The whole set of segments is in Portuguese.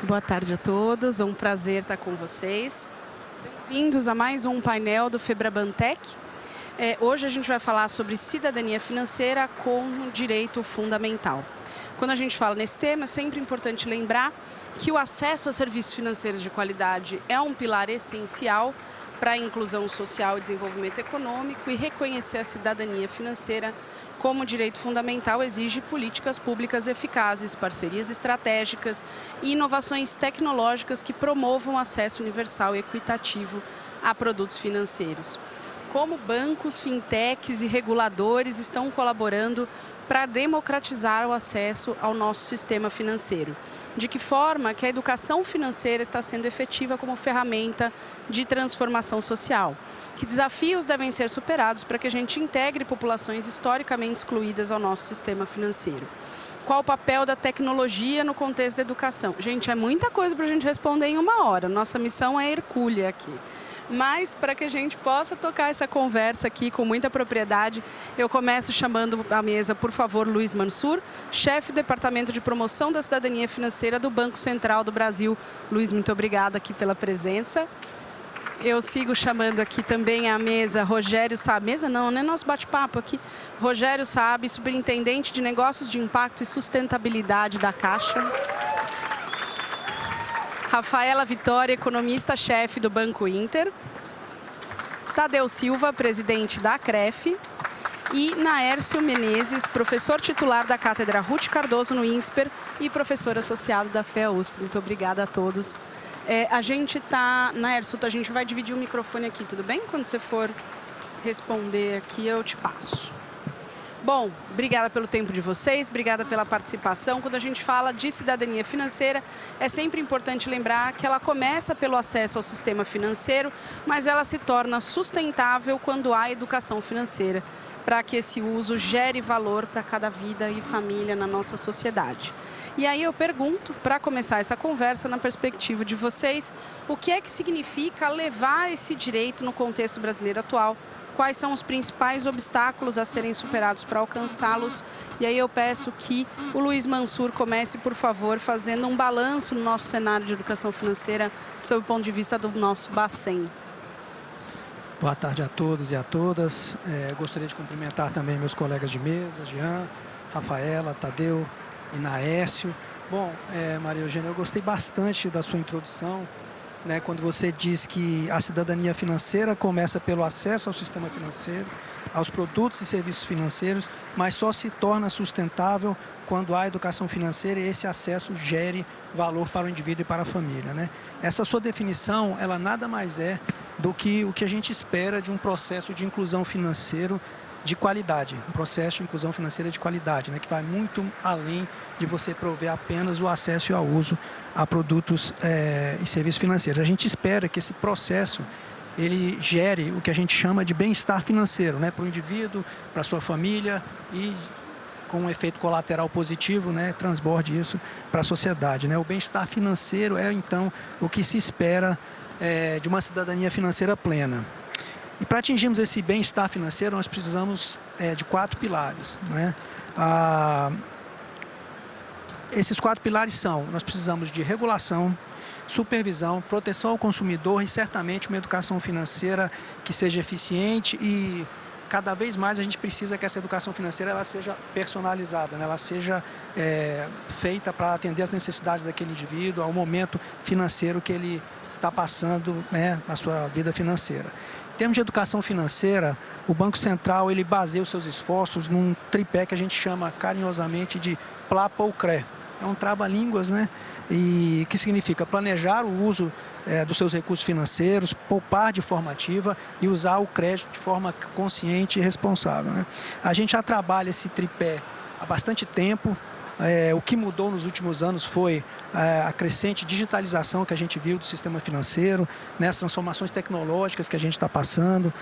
Boa tarde a todos, é um prazer estar com vocês. Bem-vindos a mais um painel do Febrabantec. Hoje a gente vai falar sobre cidadania financeira como direito fundamental. Quando a gente fala nesse tema, é sempre importante lembrar que o acesso a serviços financeiros de qualidade é um pilar essencial para a inclusão social e desenvolvimento econômico, e reconhecer a cidadania financeira como direito fundamental exige políticas públicas eficazes, parcerias estratégicas e inovações tecnológicas que promovam acesso universal e equitativo a produtos financeiros. Como bancos, fintechs e reguladores estão colaborando para democratizar o acesso ao nosso sistema financeiro? De que forma que a educação financeira está sendo efetiva como ferramenta de transformação social? Que desafios devem ser superados para que a gente integre populações historicamente excluídas ao nosso sistema financeiro? Qual o papel da tecnologia no contexto da educação? Gente, é muita coisa para a gente responder em uma hora. Nossa missão é hercúlea aqui. Mas, para que a gente possa tocar essa conversa aqui com muita propriedade, eu começo chamando à mesa, por favor, Luiz Mansur, chefe do Departamento de Promoção da Cidadania Financeira do Banco Central do Brasil. Luiz, muito obrigada aqui pela presença. Eu sigo chamando aqui também à mesa Rogério Saab, mesa não, né? Nosso bate-papo aqui. Rogério Saab, superintendente de Negócios de Impacto e Sustentabilidade da Caixa. Rafaela Vitória, economista-chefe do Banco Inter. Tadeu Silva, presidente da CREF. E Naércio Menezes, professor titular da Cátedra Ruth Cardoso no INSPER e professor associado da FEA-USP. Muito obrigada a todos. Naércio, a gente vai dividir o microfone aqui, tudo bem? Quando você for responder aqui, eu te passo. Bom, obrigada pelo tempo de vocês, obrigada pela participação. Quando a gente fala de cidadania financeira, é sempre importante lembrar que ela começa pelo acesso ao sistema financeiro, mas ela se torna sustentável quando há educação financeira, para que esse uso gere valor para cada vida e família na nossa sociedade. E aí eu pergunto, para começar essa conversa, na perspectiva de vocês, o que é que significa levar esse direito no contexto brasileiro atual? Quais são os principais obstáculos a serem superados para alcançá-los? E aí eu peço que o Luiz Mansur comece, por favor, fazendo um balanço no nosso cenário de educação financeira sob o ponto de vista do nosso Bacen. Boa tarde a todos e a todas. Gostaria de cumprimentar também meus colegas de mesa, Jean, Rafaela, Tadeu e Naércio. Bom, Maria Eugênia, eu gostei bastante da sua introdução, né, quando você diz que a cidadania financeira começa pelo acesso ao sistema financeiro, aos produtos e serviços financeiros, mas só se torna sustentável quando há educação financeira e esse acesso gere valor para o indivíduo e para a família, né? Essa sua definição, ela nada mais é do que o que a gente espera de um processo de inclusão financeira de qualidade, um processo de inclusão financeira de qualidade, né, que vai muito além de você prover apenas o acesso e o uso a produtos e serviços financeiros. A gente espera que esse processo ele gere o que a gente chama de bem-estar financeiro, né, para o indivíduo, para a sua família e com um efeito colateral positivo, né, transborde isso para a sociedade, né? O bem-estar financeiro é então o que se espera de uma cidadania financeira plena. E para atingirmos esse bem-estar financeiro, nós precisamos de 4 pilares, né? Esses 4 pilares são: nós precisamos de regulação, supervisão, proteção ao consumidor e certamente uma educação financeira que seja eficiente, e cada vez mais a gente precisa que essa educação financeira ela seja personalizada, né? Ela seja feita para atender às necessidades daquele indivíduo, ao momento financeiro que ele está passando, né, na sua vida financeira. Em termos de educação financeira, o Banco Central ele baseia os seus esforços num tripé que a gente chama carinhosamente de PLAPA ou CRE. É um trava-línguas, né? E que significa planejar o uso dos seus recursos financeiros, poupar de forma ativa e usar o crédito de forma consciente e responsável, né? A gente já trabalha esse tripé há bastante tempo. O que mudou nos últimos anos foi a crescente digitalização que a gente viu do sistema financeiro, né, as transformações tecnológicas que a gente está passando.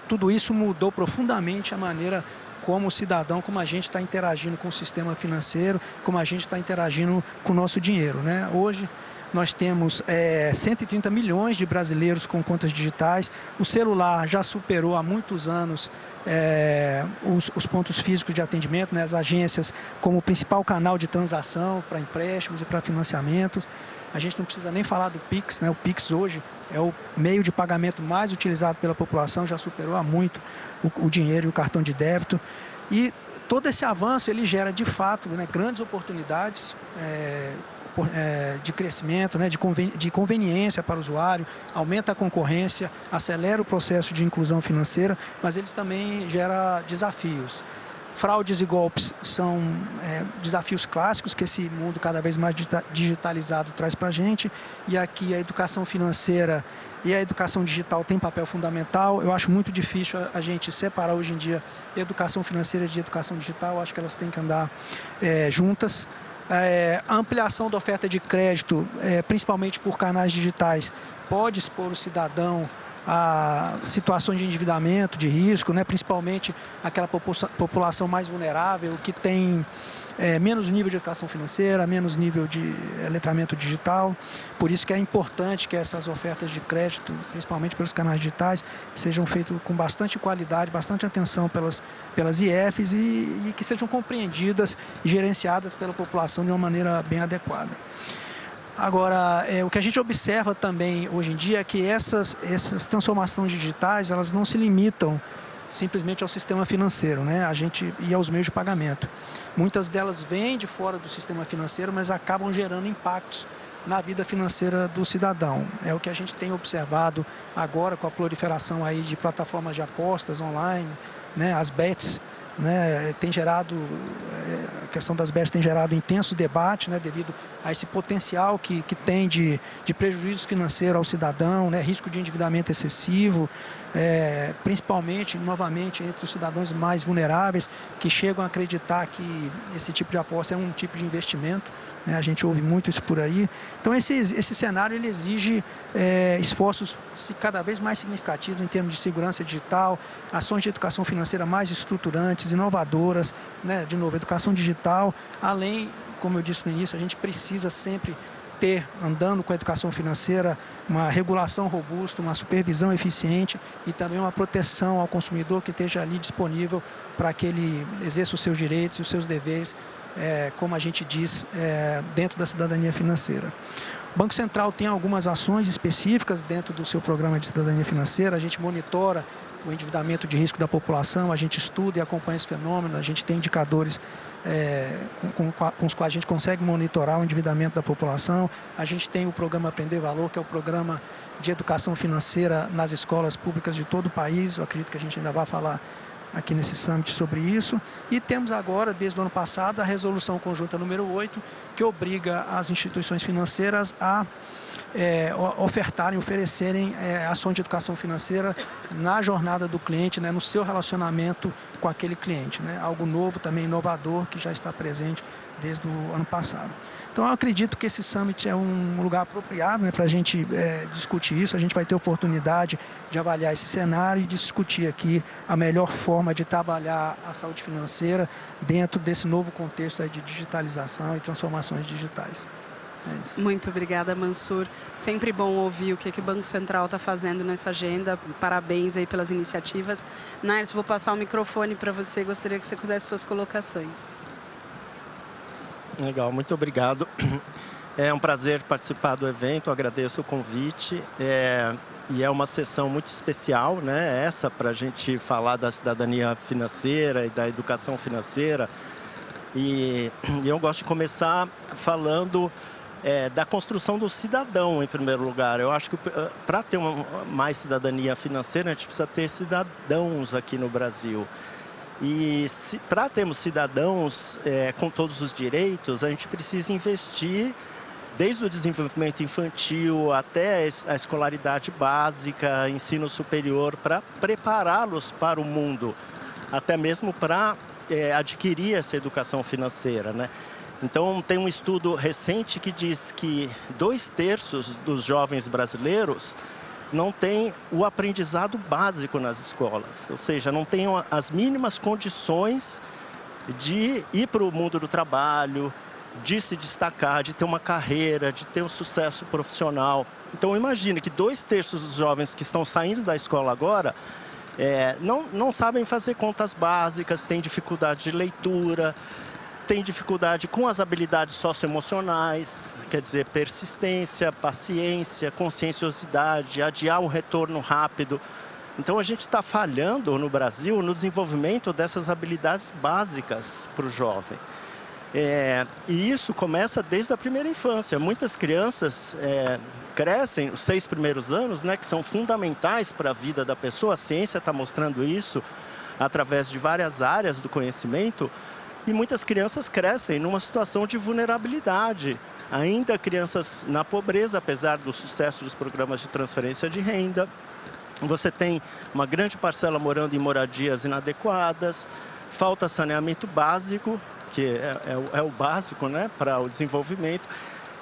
Tudo isso mudou profundamente a maneira como o cidadão, como a gente está interagindo com o sistema financeiro, como a gente está interagindo com o nosso dinheiro, né? Hoje, nós temos 130 milhões de brasileiros com contas digitais. O celular já superou há muitos anos os pontos físicos de atendimento, né, as agências, como o principal canal de transação para empréstimos e para financiamentos. A gente não precisa nem falar do Pix, né? O Pix hoje é o meio de pagamento mais utilizado pela população, já superou há muito o dinheiro e o cartão de débito. E todo esse avanço ele gera de fato, né, grandes oportunidades de crescimento, né, de conveniência para o usuário, aumenta a concorrência, acelera o processo de inclusão financeira, mas eles também geram desafios. Fraudes e golpes são desafios clássicos que esse mundo cada vez mais digitalizado traz para a gente, e aqui a educação financeira e a educação digital tem papel fundamental. Eu acho muito difícil a gente separar hoje em dia educação financeira de educação digital, acho que elas têm que andar juntas. A ampliação da oferta de crédito, principalmente por canais digitais, pode expor o cidadão a situações de endividamento, de risco, né? Principalmente aquela população mais vulnerável, que tem menos nível de educação financeira, menos nível de letramento digital. Por isso que é importante que essas ofertas de crédito, principalmente pelos canais digitais, sejam feitas com bastante qualidade, bastante atenção pelas IFs e que sejam compreendidas e gerenciadas pela população de uma maneira bem adequada. Agora, o que a gente observa também hoje em dia é que essas transformações digitais, elas não se limitam simplesmente ao sistema financeiro, né? E aos meios de pagamento. Muitas delas vêm de fora do sistema financeiro, mas acabam gerando impactos na vida financeira do cidadão. É o que a gente tem observado agora com a proliferação aí de plataformas de apostas online, né? As bets, né, a questão das bets tem gerado intenso debate, né, devido a esse potencial que tem de prejuízo financeiro ao cidadão, né, risco de endividamento excessivo, principalmente, novamente, entre os cidadãos mais vulneráveis, que chegam a acreditar que esse tipo de aposta é um tipo de investimento, né, a gente ouve muito isso por aí. Então esse cenário ele exige esforços cada vez mais significativos em termos de segurança digital, ações de educação financeira mais estruturantes, inovadoras, né? De novo, educação digital, além, como eu disse no início, a gente precisa sempre ter, andando com a educação financeira, uma regulação robusta, uma supervisão eficiente e também uma proteção ao consumidor que esteja ali disponível para que ele exerça os seus direitos e os seus deveres, como a gente diz, dentro da cidadania financeira. O Banco Central tem algumas ações específicas dentro do seu programa de cidadania financeira. A gente monitora o endividamento de risco da população, a gente estuda e acompanha esse fenômeno, a gente tem indicadores com os quais a gente consegue monitorar o endividamento da população. A gente tem o programa Aprender Valor, que é o programa de educação financeira nas escolas públicas de todo o país. Eu acredito que a gente ainda vai falar aqui nesse summit sobre isso. E temos agora, desde o ano passado, a resolução conjunta número 8, que obriga as instituições financeiras a oferecerem ações de educação financeira na jornada do cliente, né, no seu relacionamento com aquele cliente, né, algo novo, também inovador, que já está presente desde o ano passado. Então eu acredito que esse summit é um lugar apropriado, né, para a gente discutir isso. A gente vai ter oportunidade de avaliar esse cenário e discutir aqui a melhor forma de trabalhar a saúde financeira dentro desse novo contexto aí de digitalização e transformações digitais. Muito obrigada, Mansur. Sempre bom ouvir o que o Banco Central está fazendo nessa agenda. Parabéns aí pelas iniciativas. Naires, vou passar o microfone para você. Gostaria que você fizesse suas colocações. Legal, muito obrigado. É um prazer participar do evento, agradeço o convite. E é uma sessão muito especial, né? Essa, para a gente falar da cidadania financeira e da educação financeira. E eu gosto de começar falando da construção do cidadão, em primeiro lugar. Eu acho que para ter mais cidadania financeira, a gente precisa ter cidadãos aqui no Brasil. E para termos cidadãos com todos os direitos, a gente precisa investir desde o desenvolvimento infantil até a escolaridade básica, ensino superior, para prepará-los para o mundo, até mesmo para adquirir essa educação financeira, né? Então, tem um estudo recente que diz que 2/3 dos jovens brasileiros não têm o aprendizado básico nas escolas, ou seja, não têm as mínimas condições de ir para o mundo do trabalho, de se destacar, de ter uma carreira, de ter um sucesso profissional. Então imagine que 2/3 dos jovens que estão saindo da escola agora não sabem fazer contas básicas, têm dificuldade de leitura, têm dificuldade com as habilidades socioemocionais, quer dizer, persistência, paciência, conscienciosidade, adiar o retorno rápido. Então a gente está falhando no Brasil no desenvolvimento dessas habilidades básicas para o jovem. E isso começa desde a primeira infância. Muitas crianças crescem os 6 primeiros anos, né, que são fundamentais para a vida da pessoa. A ciência está mostrando isso através de várias áreas do conhecimento. E muitas crianças crescem numa situação de vulnerabilidade. Ainda crianças na pobreza, apesar do sucesso dos programas de transferência de renda. Você tem uma grande parcela morando em moradias inadequadas, falta saneamento básico, que é o básico, né, para o desenvolvimento.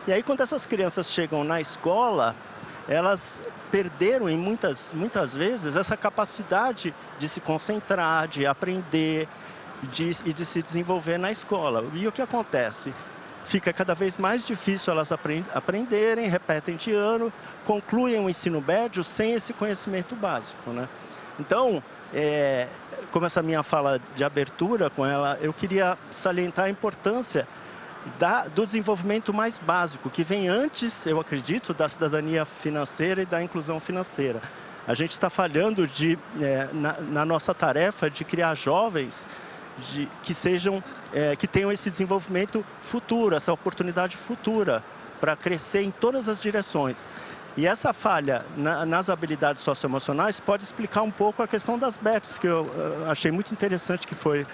E aí, quando essas crianças chegam na escola, elas perderam, muitas vezes, essa capacidade de se concentrar, de aprender e de se desenvolver na escola. E o que acontece? Fica cada vez mais difícil elas aprenderem, repetem de ano, concluem o ensino médio sem esse conhecimento básico, né? Então, como essa minha fala de abertura com ela, eu queria salientar a importância do desenvolvimento mais básico, que vem antes, eu acredito, da cidadania financeira e da inclusão financeira. A gente está falhando na nossa tarefa de criar jovens que tenham esse desenvolvimento futuro, essa oportunidade futura para crescer em todas as direções. E essa falha nas habilidades socioemocionais pode explicar um pouco a questão das BETs, que eu achei muito interessante que foi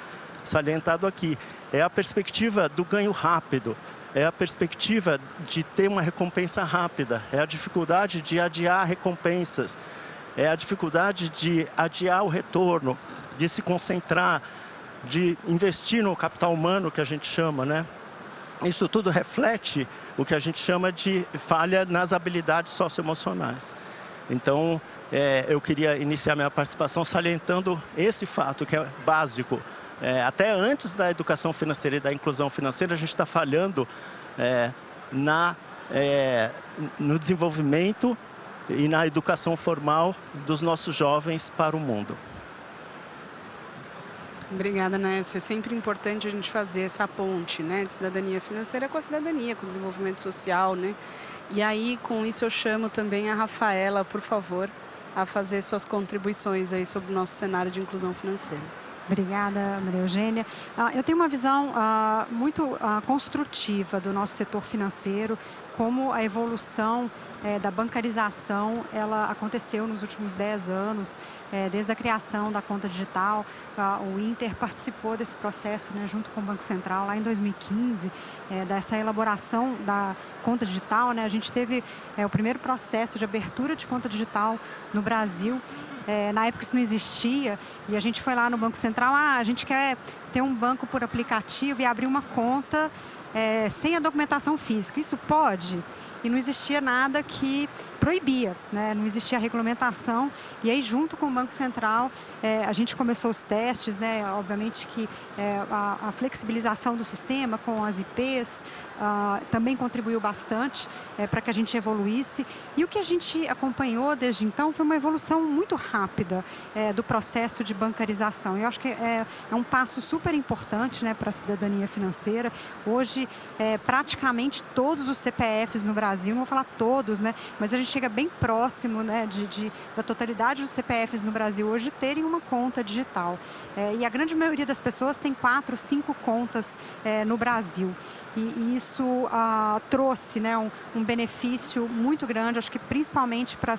salientado aqui. É a perspectiva do ganho rápido, é a perspectiva de ter uma recompensa rápida, é a dificuldade de adiar recompensas, é a dificuldade de adiar o retorno, de se concentrar, de investir no capital humano, que a gente chama, né? Isso tudo reflete o que a gente chama de falha nas habilidades socioemocionais. Então, eu queria iniciar minha participação salientando esse fato, que é básico. Até antes da educação financeira e da inclusão financeira, a gente está falhando no desenvolvimento e na educação formal dos nossos jovens para o mundo. Obrigada, Naércio. É sempre importante a gente fazer essa ponte, né, de cidadania financeira com a cidadania, com o desenvolvimento social, né? E aí, com isso, eu chamo também a Rafaela, por favor, a fazer suas contribuições aí sobre o nosso cenário de inclusão financeira. Obrigada, Maria Eugênia. Eu tenho uma visão muito construtiva do nosso setor financeiro, como a evolução da bancarização ela aconteceu nos últimos 10 anos, desde a criação da conta digital. O Inter participou desse processo, né, junto com o Banco Central, lá em 2015, dessa elaboração da conta digital, né? A gente teve o primeiro processo de abertura de conta digital no Brasil. Na época isso não existia e a gente foi lá no Banco Central, a gente quer ter um banco por aplicativo e abrir uma conta sem a documentação física. Isso pode? E não existia nada que proibia, né? Não existia regulamentação. E aí, junto com o Banco Central, a gente começou os testes, né? Obviamente que a flexibilização do sistema com as IPs também contribuiu bastante para que a gente evoluísse. E o que a gente acompanhou desde então foi uma evolução muito rápida do processo de bancarização. Eu acho que é um passo super importante, né, para a cidadania financeira. Hoje, praticamente todos os CPFs no Brasil, não vou falar todos, né, mas a gente chega bem próximo, né, da totalidade dos CPFs no Brasil hoje terem uma conta digital. E a grande maioria das pessoas tem 4, 5 contas no Brasil. E isso trouxe, né, um benefício muito grande, acho que principalmente para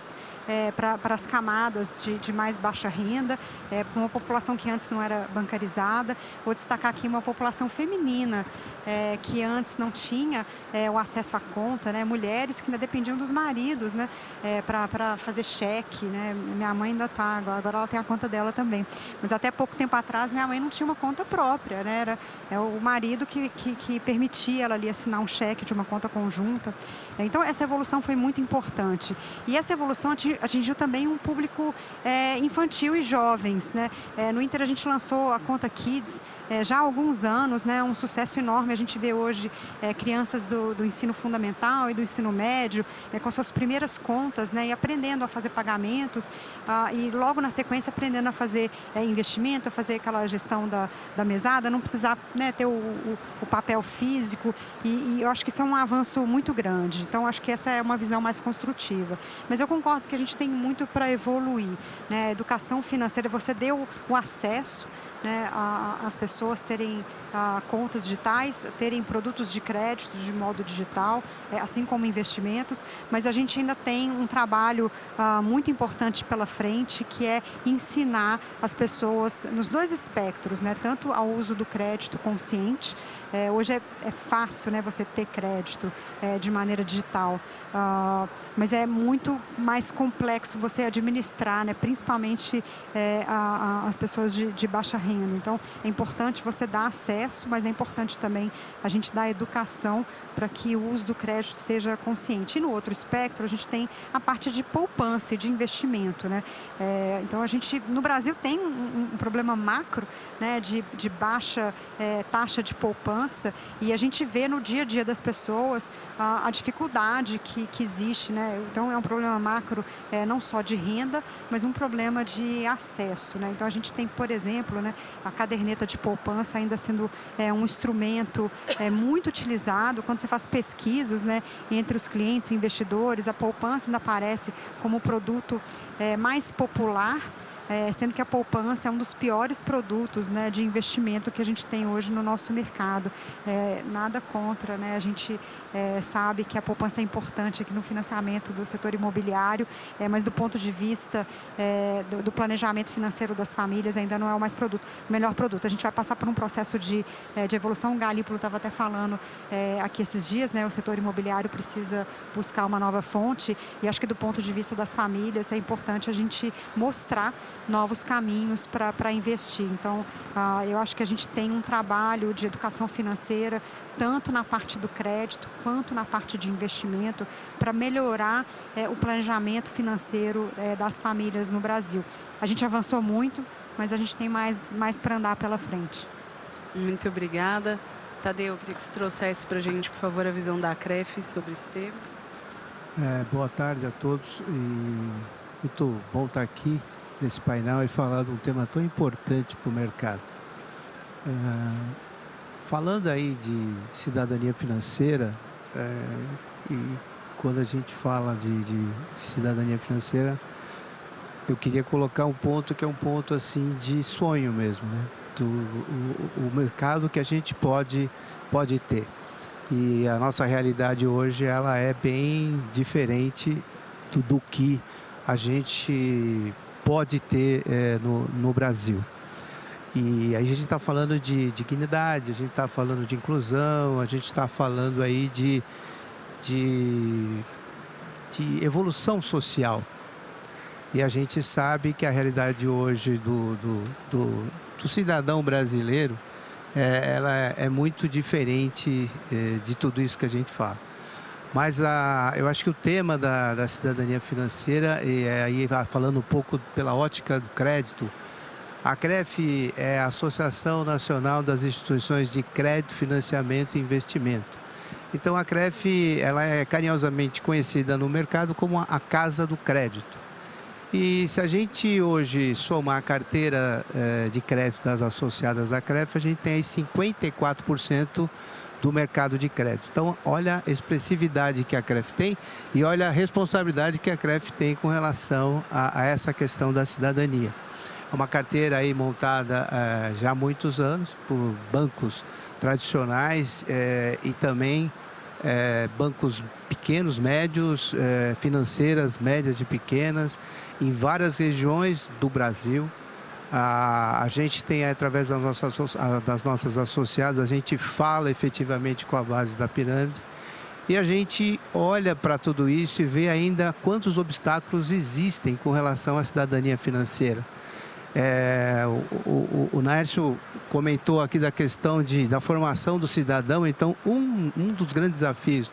as camadas de mais baixa renda, para uma população que antes não era bancarizada. Vou destacar aqui uma população feminina que antes não tinha o acesso à conta, né, mulheres que ainda dependiam dos maridos, né, para fazer cheque, né. Minha mãe ainda está, agora ela tem a conta dela também, mas até pouco tempo atrás minha mãe não tinha uma conta própria, né, era o marido que permitia ela ali assinar um cheque de uma conta conjunta. Então, essa evolução foi muito importante. E essa evolução atingiu também um público infantil e jovens, né? No Inter, a gente lançou a conta Kids já há alguns anos, né? Um sucesso enorme. A gente vê hoje crianças do ensino fundamental e do ensino médio com suas primeiras contas, né? E aprendendo a fazer pagamentos e logo na sequência aprendendo a fazer investimento, a fazer aquela gestão da mesada, não precisar, né, ter o papel físico. E eu acho que isso é um avanço muito grande. Então, acho que essa é uma visão mais construtiva. Mas eu concordo que a gente tem muito para evoluir, né? A educação financeira, você deu o acesso, né, as pessoas terem contas digitais, terem produtos de crédito de modo digital, assim como investimentos, mas a gente ainda tem um trabalho muito importante pela frente, que é ensinar as pessoas nos dois espectros, né, tanto ao uso do crédito consciente. Hoje é fácil, né, você ter crédito de maneira digital, mas é muito mais complexo você administrar, né, principalmente as pessoas de baixa renda. Então, é importante você dar acesso, mas é importante também a gente dar educação para que o uso do crédito seja consciente. E no outro espectro, a gente tem a parte de poupança e de investimento, né? Então, a gente, no Brasil, tem um problema macro, né, de baixa taxa de poupança, e a gente vê no dia a dia das pessoas a dificuldade que existe, né? Então, é um problema macro não só de renda, mas um problema de acesso, né? Então, a gente tem, por exemplo, né, a caderneta de poupança ainda sendo um instrumento muito utilizado. Quando você faz pesquisas, né, entre os clientes e investidores, a poupança ainda aparece como o produto mais popular, sendo que a poupança é um dos piores produtos, né, de investimento que a gente tem hoje no nosso mercado. Nada contra, né? A gente sabe que a poupança é importante aqui no financiamento do setor imobiliário, mas do ponto de vista do planejamento financeiro das famílias ainda não é o melhor produto. A gente vai passar por um processo de evolução. O Galípolo estava até falando aqui esses dias, né? O setor imobiliário precisa buscar uma nova fonte, e acho que do ponto de vista das famílias é importante a gente mostrar novos caminhos para investir. Então, eu acho que a gente tem um trabalho de educação financeira, tanto na parte do crédito, quanto na parte de investimento, para melhorar o planejamento financeiro das famílias no Brasil. A gente avançou muito, mas a gente tem mais para andar pela frente. Muito obrigada. Tadeu, eu queria que você trouxesse para a gente, por favor, a visão da CREF sobre esse tema. Boa tarde a todos, e muito bom estar aqui nesse painel e falar de um tema tão importante para o mercado. Falando aí de cidadania financeira, e quando a gente fala de cidadania financeira, eu queria colocar um ponto que é um ponto assim de sonho mesmo, né? O mercado que a gente pode ter. E a nossa realidade hoje, ela é bem diferente do que a gente pode ter no Brasil. E aí a gente está falando de dignidade, a gente está falando de inclusão, a gente está falando aí de evolução social. E a gente sabe que a realidade hoje do cidadão brasileiro, ela é muito diferente de tudo isso que a gente fala. Mas eu acho que o tema da cidadania financeira, e aí falando um pouco pela ótica do crédito, a CREF é a Associação Nacional das Instituições de Crédito, Financiamento e Investimento. Então a CREF, ela é carinhosamente conhecida no mercado como a Casa do Crédito. E se a gente hoje somar a carteira de crédito das associadas à CREF, a gente tem aí 54% do mercado de crédito. Então, olha a expressividade que a CREF tem e olha a responsabilidade que a CREF tem com relação a essa questão da cidadania. É uma carteira aí montada já há muitos anos por bancos tradicionais e também bancos pequenos, médios, financeiras médias e pequenas, em várias regiões do Brasil. A gente tem, através das nossas associadas, a gente fala efetivamente com a base da pirâmide e a gente olha para tudo isso e vê ainda quantos obstáculos existem com relação à cidadania financeira. O Naércio comentou aqui da questão da formação do cidadão. Então, um dos grandes desafios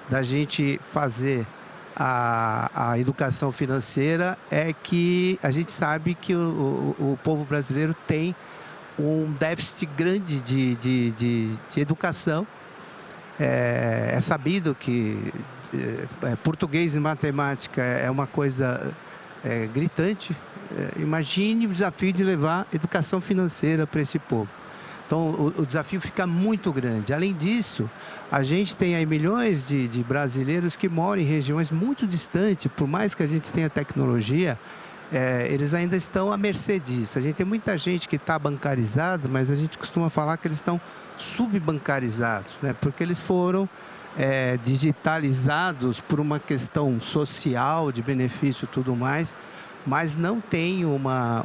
da gente fazer a educação financeira é que a gente sabe que o povo brasileiro tem um déficit grande de educação. É sabido que português e matemática é uma coisa gritante. Imagine o desafio de levar educação financeira para esse povo. Então, o desafio fica muito grande. Além disso, a gente tem aí milhões de brasileiros que moram em regiões muito distantes. Por mais que a gente tenha tecnologia, eles ainda estão à mercê disso. A gente tem muita gente que está bancarizada, mas a gente costuma falar que eles estão subbancarizados, né? Porque eles foram digitalizados por uma questão social, de benefício e tudo mais, mas não tem uma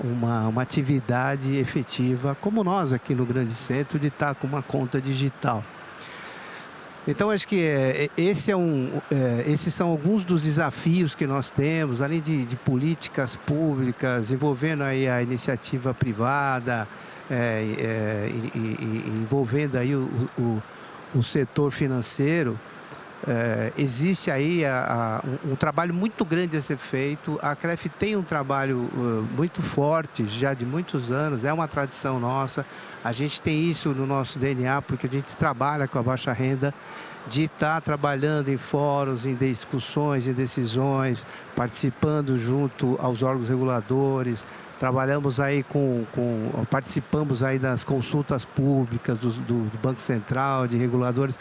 atividade efetiva, como nós aqui no Grande Centro, de estar com uma conta digital. Então, acho que esses são alguns dos desafios que nós temos, além de políticas públicas, envolvendo aí a iniciativa privada, envolvendo aí o setor financeiro. Existe aí um trabalho muito grande a ser feito. A CREF tem um trabalho muito forte, já de muitos anos, é uma tradição nossa. A gente tem isso no nosso DNA, porque a gente trabalha com a baixa renda, de estar trabalhando em fóruns, em discussões, em decisões, participando junto aos órgãos reguladores. Trabalhamos aí participamos aí das consultas públicas do Banco Central, de reguladores,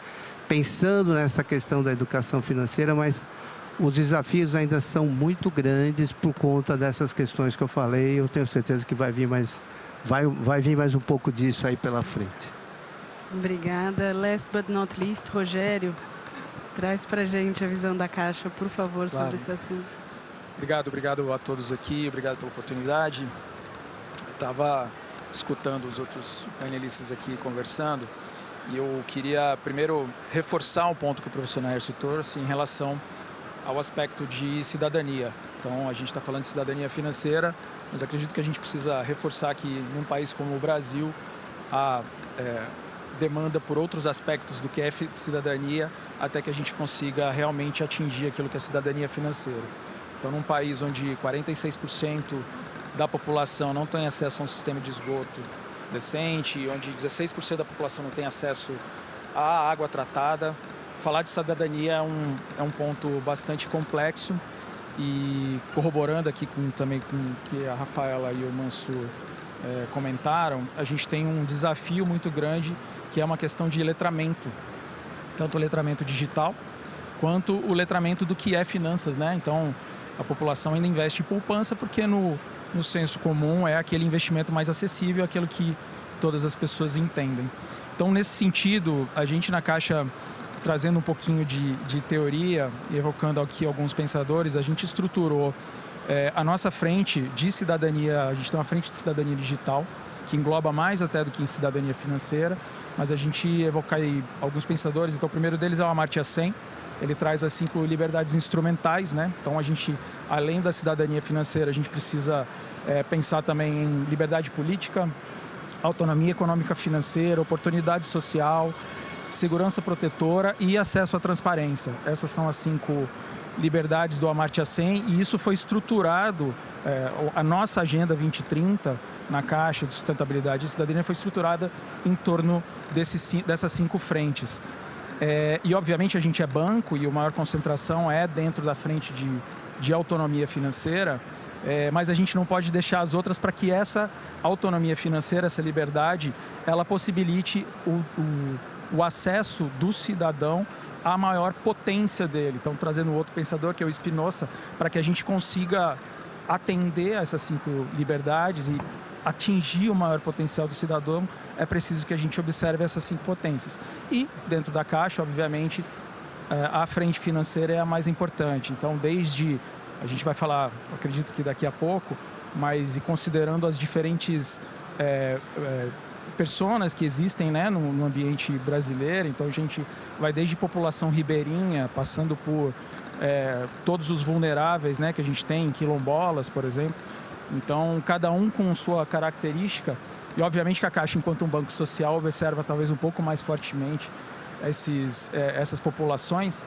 pensando nessa questão da educação financeira, mas os desafios ainda são muito grandes por conta dessas questões que eu falei. Eu tenho certeza que vai vir mais um pouco disso aí pela frente. Obrigada. Last but not least, Rogério, traz para a gente a visão da Caixa, por favor, Claro. sobre esse assunto. Obrigado a todos aqui, obrigado pela oportunidade. Estava escutando os outros painelistas aqui conversando e eu queria primeiro reforçar um ponto que o professor Naércio trouxe em relação ao aspecto de cidadania. Então, a gente está falando de cidadania financeira, mas acredito que a gente precisa reforçar que num país como o Brasil, a demanda por outros aspectos do que é cidadania, até que a gente consiga realmente atingir aquilo que é cidadania financeira. Então, num país onde 46% da população não tem acesso a um sistema de esgoto decente, onde 16% da população não tem acesso à água tratada, falar de cidadania é um ponto bastante complexo. E corroborando aqui também com o que a Rafaela e o Mansur comentaram, a gente tem um desafio muito grande, que é uma questão de letramento, tanto o letramento digital quanto o letramento do que é finanças, né? Então, a população ainda investe em poupança porque no senso comum é aquele investimento mais acessível, aquilo que todas as pessoas entendem. Então, nesse sentido, a gente na Caixa, trazendo um pouquinho de teoria e evocando aqui alguns pensadores, a gente estruturou a nossa frente de cidadania. A gente tem uma frente de cidadania digital, que engloba mais até do que em cidadania financeira, mas a gente evoca aí alguns pensadores. Então, o primeiro deles é o Amartya Sen. Ele traz as 5 liberdades instrumentais, né? Então, a gente, além da cidadania financeira, a gente precisa pensar também em liberdade política, autonomia econômica financeira, oportunidade social, segurança protetora e acesso à transparência. Essas são as 5 liberdades do Amartya Sen, e isso foi estruturado, a nossa Agenda 2030 na Caixa de Sustentabilidade e Cidadania foi estruturada em torno dessas 5 frentes. E obviamente a gente é banco e a maior concentração é dentro da frente de autonomia financeira, mas a gente não pode deixar as outras para que essa autonomia financeira, essa liberdade, ela possibilite o acesso do cidadão à maior potência dele. Então, trazendo outro pensador, que é o Spinoza, para que a gente consiga atender a essas 5 liberdades e atingir o maior potencial do cidadão, é preciso que a gente observe essas 5 potências. E, dentro da Caixa, obviamente, a frente financeira é a mais importante. Então, a gente vai falar, acredito que daqui a pouco, mas considerando as diferentes personas que existem, né, no ambiente brasileiro. Então, a gente vai desde população ribeirinha, passando por todos os vulneráveis, né, que a gente tem, quilombolas, por exemplo, Então, cada um com sua característica, e obviamente que a Caixa, enquanto um banco social, observa talvez um pouco mais fortemente essas populações,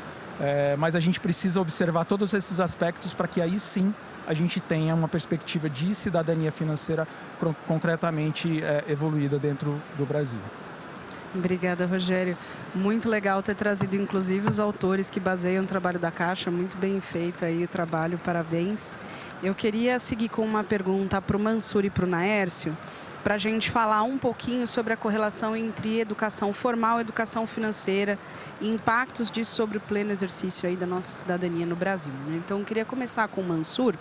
mas a gente precisa observar todos esses aspectos para que aí sim a gente tenha uma perspectiva de cidadania financeira concretamente evoluída dentro do Brasil. Obrigada, Rogério. Muito legal ter trazido, inclusive, os autores que baseiam o trabalho da Caixa. Muito bem feito aí o trabalho, parabéns. Eu queria seguir com uma pergunta para o Mansur e para o Naércio, para a gente falar um pouquinho sobre a correlação entre educação formal e educação financeira e impactos disso sobre o pleno exercício aí da nossa cidadania no Brasil, né? Então, eu queria começar com o Mansur.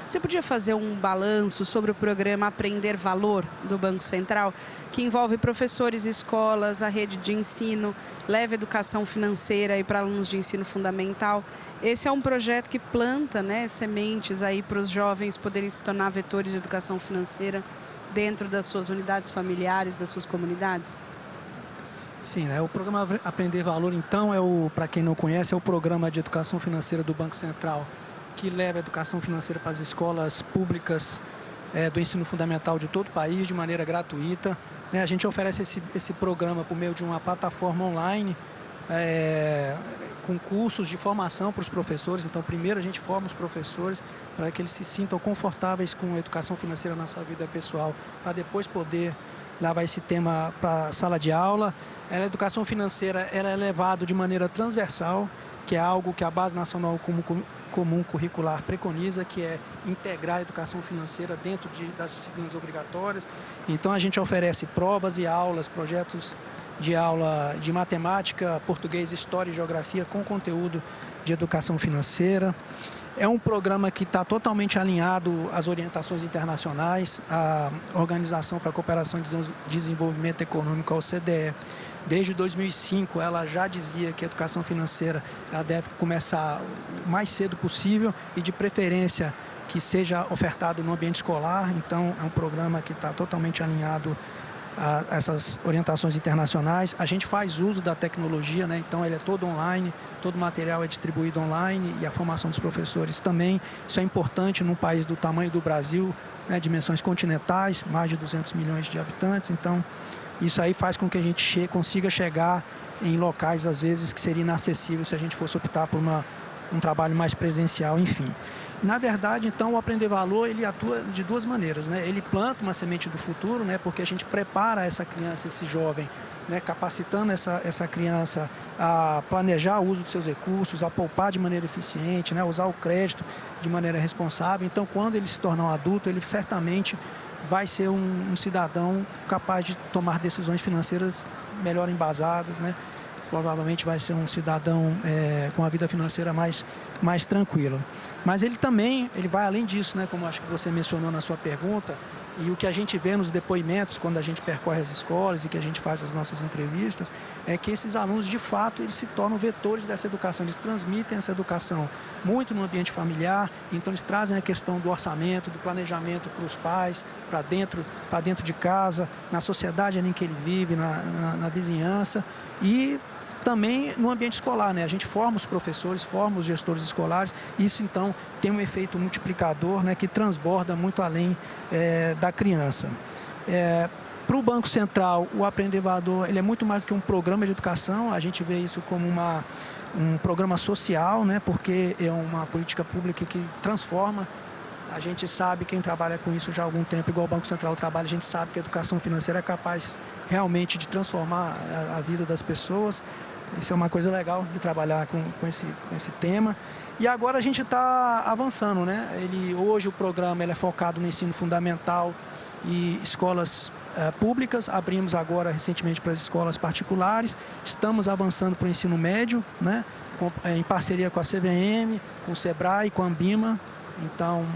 Você podia fazer um balanço sobre o programa Aprender Valor do Banco Central, que envolve professores, escolas, a rede de ensino, leva educação financeira aí para alunos de ensino fundamental. Esse é um projeto que planta, né, sementes aí para os jovens poderem se tornar vetores de educação financeira dentro das suas unidades familiares, das suas comunidades? Sim, né? O programa Aprender Valor, então, para quem não conhece, é o programa de educação financeira do Banco Central, que leva a educação financeira para as escolas públicas do ensino fundamental de todo o país, de maneira gratuita, né? A gente oferece esse programa por meio de uma plataforma online, com cursos de formação para os professores. Então, primeiro a gente forma os professores para que eles se sintam confortáveis com a educação financeira na sua vida pessoal, para depois poder levar esse tema para a sala de aula. A educação financeira ela é levada de maneira transversal, que é algo que a Base Nacional Comum Curricular preconiza, que é integrar a educação financeira dentro das disciplinas obrigatórias. Então, a gente oferece provas e aulas, projetos de aula de matemática, português, história e geografia com conteúdo de educação financeira. É um programa que está totalmente alinhado às orientações internacionais, à Organização para a Cooperação e Desenvolvimento Econômico, a OCDE. Desde 2005, ela já dizia que a educação financeira ela deve começar o mais cedo possível e, de preferência, que seja ofertado no ambiente escolar. Então, é um programa que está totalmente alinhado a essas orientações internacionais. A gente faz uso da tecnologia, né? Então ele é todo online, todo o material é distribuído online e a formação dos professores também. Isso é importante num país do tamanho do Brasil, né? Dimensões continentais, mais de 200 milhões de habitantes. Então isso aí faz com que a gente consiga chegar em locais às vezes que seria inacessível se a gente fosse optar por um trabalho mais presencial, enfim. Na verdade, então, o Aprender Valor, ele atua de duas maneiras, né? Ele planta uma semente do futuro, né? Porque a gente prepara essa criança, esse jovem, né? Capacitando essa criança a planejar o uso dos seus recursos, a poupar de maneira eficiente, né? Usar o crédito de maneira responsável. Então, quando ele se tornar um adulto, ele certamente vai ser um cidadão capaz de tomar decisões financeiras melhor embasadas, né? Provavelmente vai ser um cidadão com a vida financeira mais tranquila. Mas ele vai além disso, né? Como acho que você mencionou na sua pergunta, e o que a gente vê nos depoimentos, quando a gente percorre as escolas e que a gente faz as nossas entrevistas, é que esses alunos, de fato, eles se tornam vetores dessa educação, eles transmitem essa educação muito no ambiente familiar, então eles trazem a questão do orçamento, do planejamento para os pais, para dentro de casa, na sociedade em que ele vive, na vizinhança, e também no ambiente escolar, né? A gente forma os professores, forma os gestores escolares, isso então tem um efeito multiplicador, né, que transborda muito além da criança. Para o Banco Central, o Aprender Valor ele é muito mais do que um programa de educação, a gente vê isso como um programa social, né, porque é uma política pública que transforma. A gente sabe, quem trabalha com isso já há algum tempo, igual o Banco Central trabalha, a gente sabe que a educação financeira é capaz realmente de transformar a vida das pessoas. Isso é uma coisa legal de trabalhar com esse tema. E agora a gente está avançando, né? Hoje o programa ele é focado no ensino fundamental e escolas públicas. Abrimos agora recentemente para as escolas particulares. Estamos avançando para o ensino médio, né? Em parceria com a CVM, com o SEBRAE, com a Ambima. Então,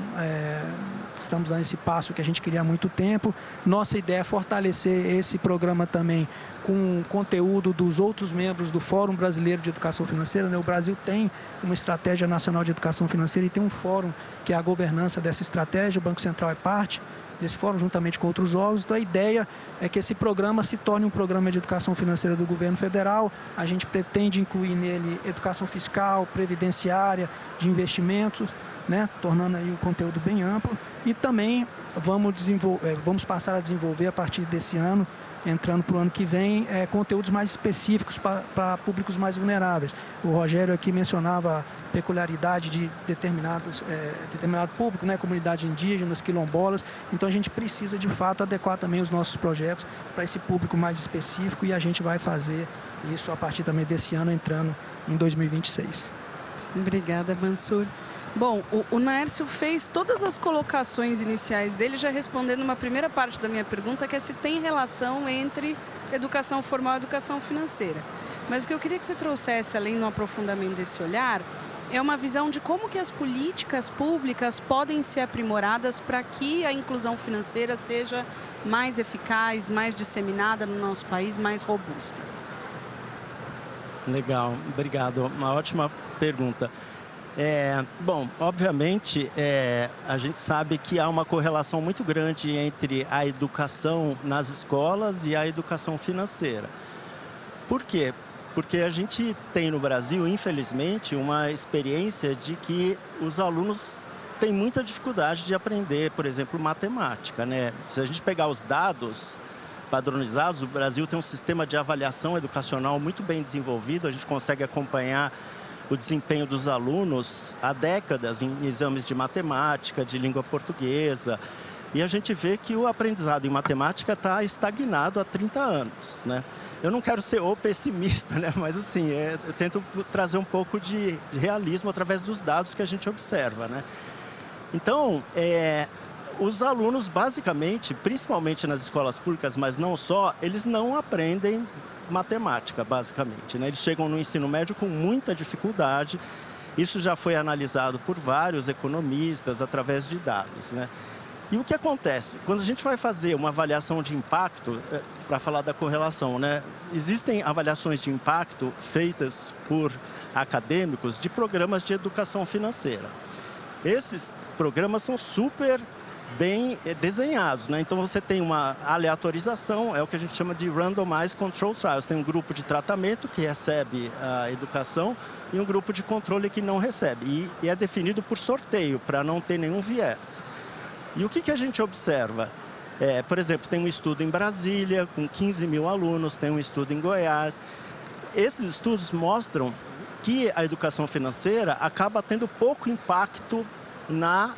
estamos dando esse passo que a gente queria há muito tempo. Nossa ideia é fortalecer esse programa também com conteúdo dos outros membros do Fórum Brasileiro de Educação Financeira, né? O Brasil tem uma estratégia nacional de educação financeira e tem um fórum que é a governança dessa estratégia. O Banco Central é parte desse fórum juntamente com outros órgãos. Então a ideia é que esse programa se torne um programa de educação financeira do governo federal. A gente pretende incluir nele educação fiscal, previdenciária, de investimentos, né, tornando aí o conteúdo bem amplo. E também vamos passar a desenvolver a partir desse ano, entrando para o ano que vem, conteúdos mais específicos para públicos mais vulneráveis. O Rogério aqui mencionava a peculiaridade de determinado público, né, comunidades indígenas, quilombolas. Então a gente precisa de fato adequar também os nossos projetos para esse público mais específico, e a gente vai fazer isso a partir também desse ano, entrando em 2026. Obrigada, Mansur. Bom, o Naércio fez todas as colocações iniciais dele, já respondendo uma primeira parte da minha pergunta, que é se tem relação entre educação formal e educação financeira. Mas o que eu queria que você trouxesse, além do aprofundamento desse olhar, é uma visão de como que as políticas públicas podem ser aprimoradas para que a inclusão financeira seja mais eficaz, mais disseminada no nosso país, mais robusta. Legal, obrigado. Uma ótima pergunta. Bom, obviamente, a gente sabe que há uma correlação muito grande entre a educação nas escolas e a educação financeira. Por quê? Porque a gente tem no Brasil, infelizmente, uma experiência de que os alunos têm muita dificuldade de aprender, por exemplo, matemática, né? Se a gente pegar os dados padronizados, o Brasil tem um sistema de avaliação educacional muito bem desenvolvido, a gente consegue acompanhar o desempenho dos alunos há décadas em exames de matemática, de língua portuguesa, e a gente vê que o aprendizado em matemática está estagnado há 30 anos, né? Eu não quero ser pessimista, né? Mas assim, eu tento trazer um pouco de realismo através dos dados que a gente observa, né? Então, os alunos, basicamente, principalmente nas escolas públicas, mas não só, eles não aprendem matemática, basicamente, né? Eles chegam no ensino médio com muita dificuldade. Isso já foi analisado por vários economistas através de dados, né? E o que acontece? Quando a gente vai fazer uma avaliação de impacto, para falar da correlação, né? Existem avaliações de impacto feitas por acadêmicos de programas de educação financeira. Esses programas são super bem desenhados, né? Então você tem uma aleatorização, é o que a gente chama de randomized control trials. Tem um grupo de tratamento que recebe a educação e um grupo de controle que não recebe. E é definido por sorteio, para não ter nenhum viés. E o que a gente observa? Por exemplo, tem um estudo em Brasília com 15 mil alunos, tem um estudo em Goiás. Esses estudos mostram que a educação financeira acaba tendo pouco impacto na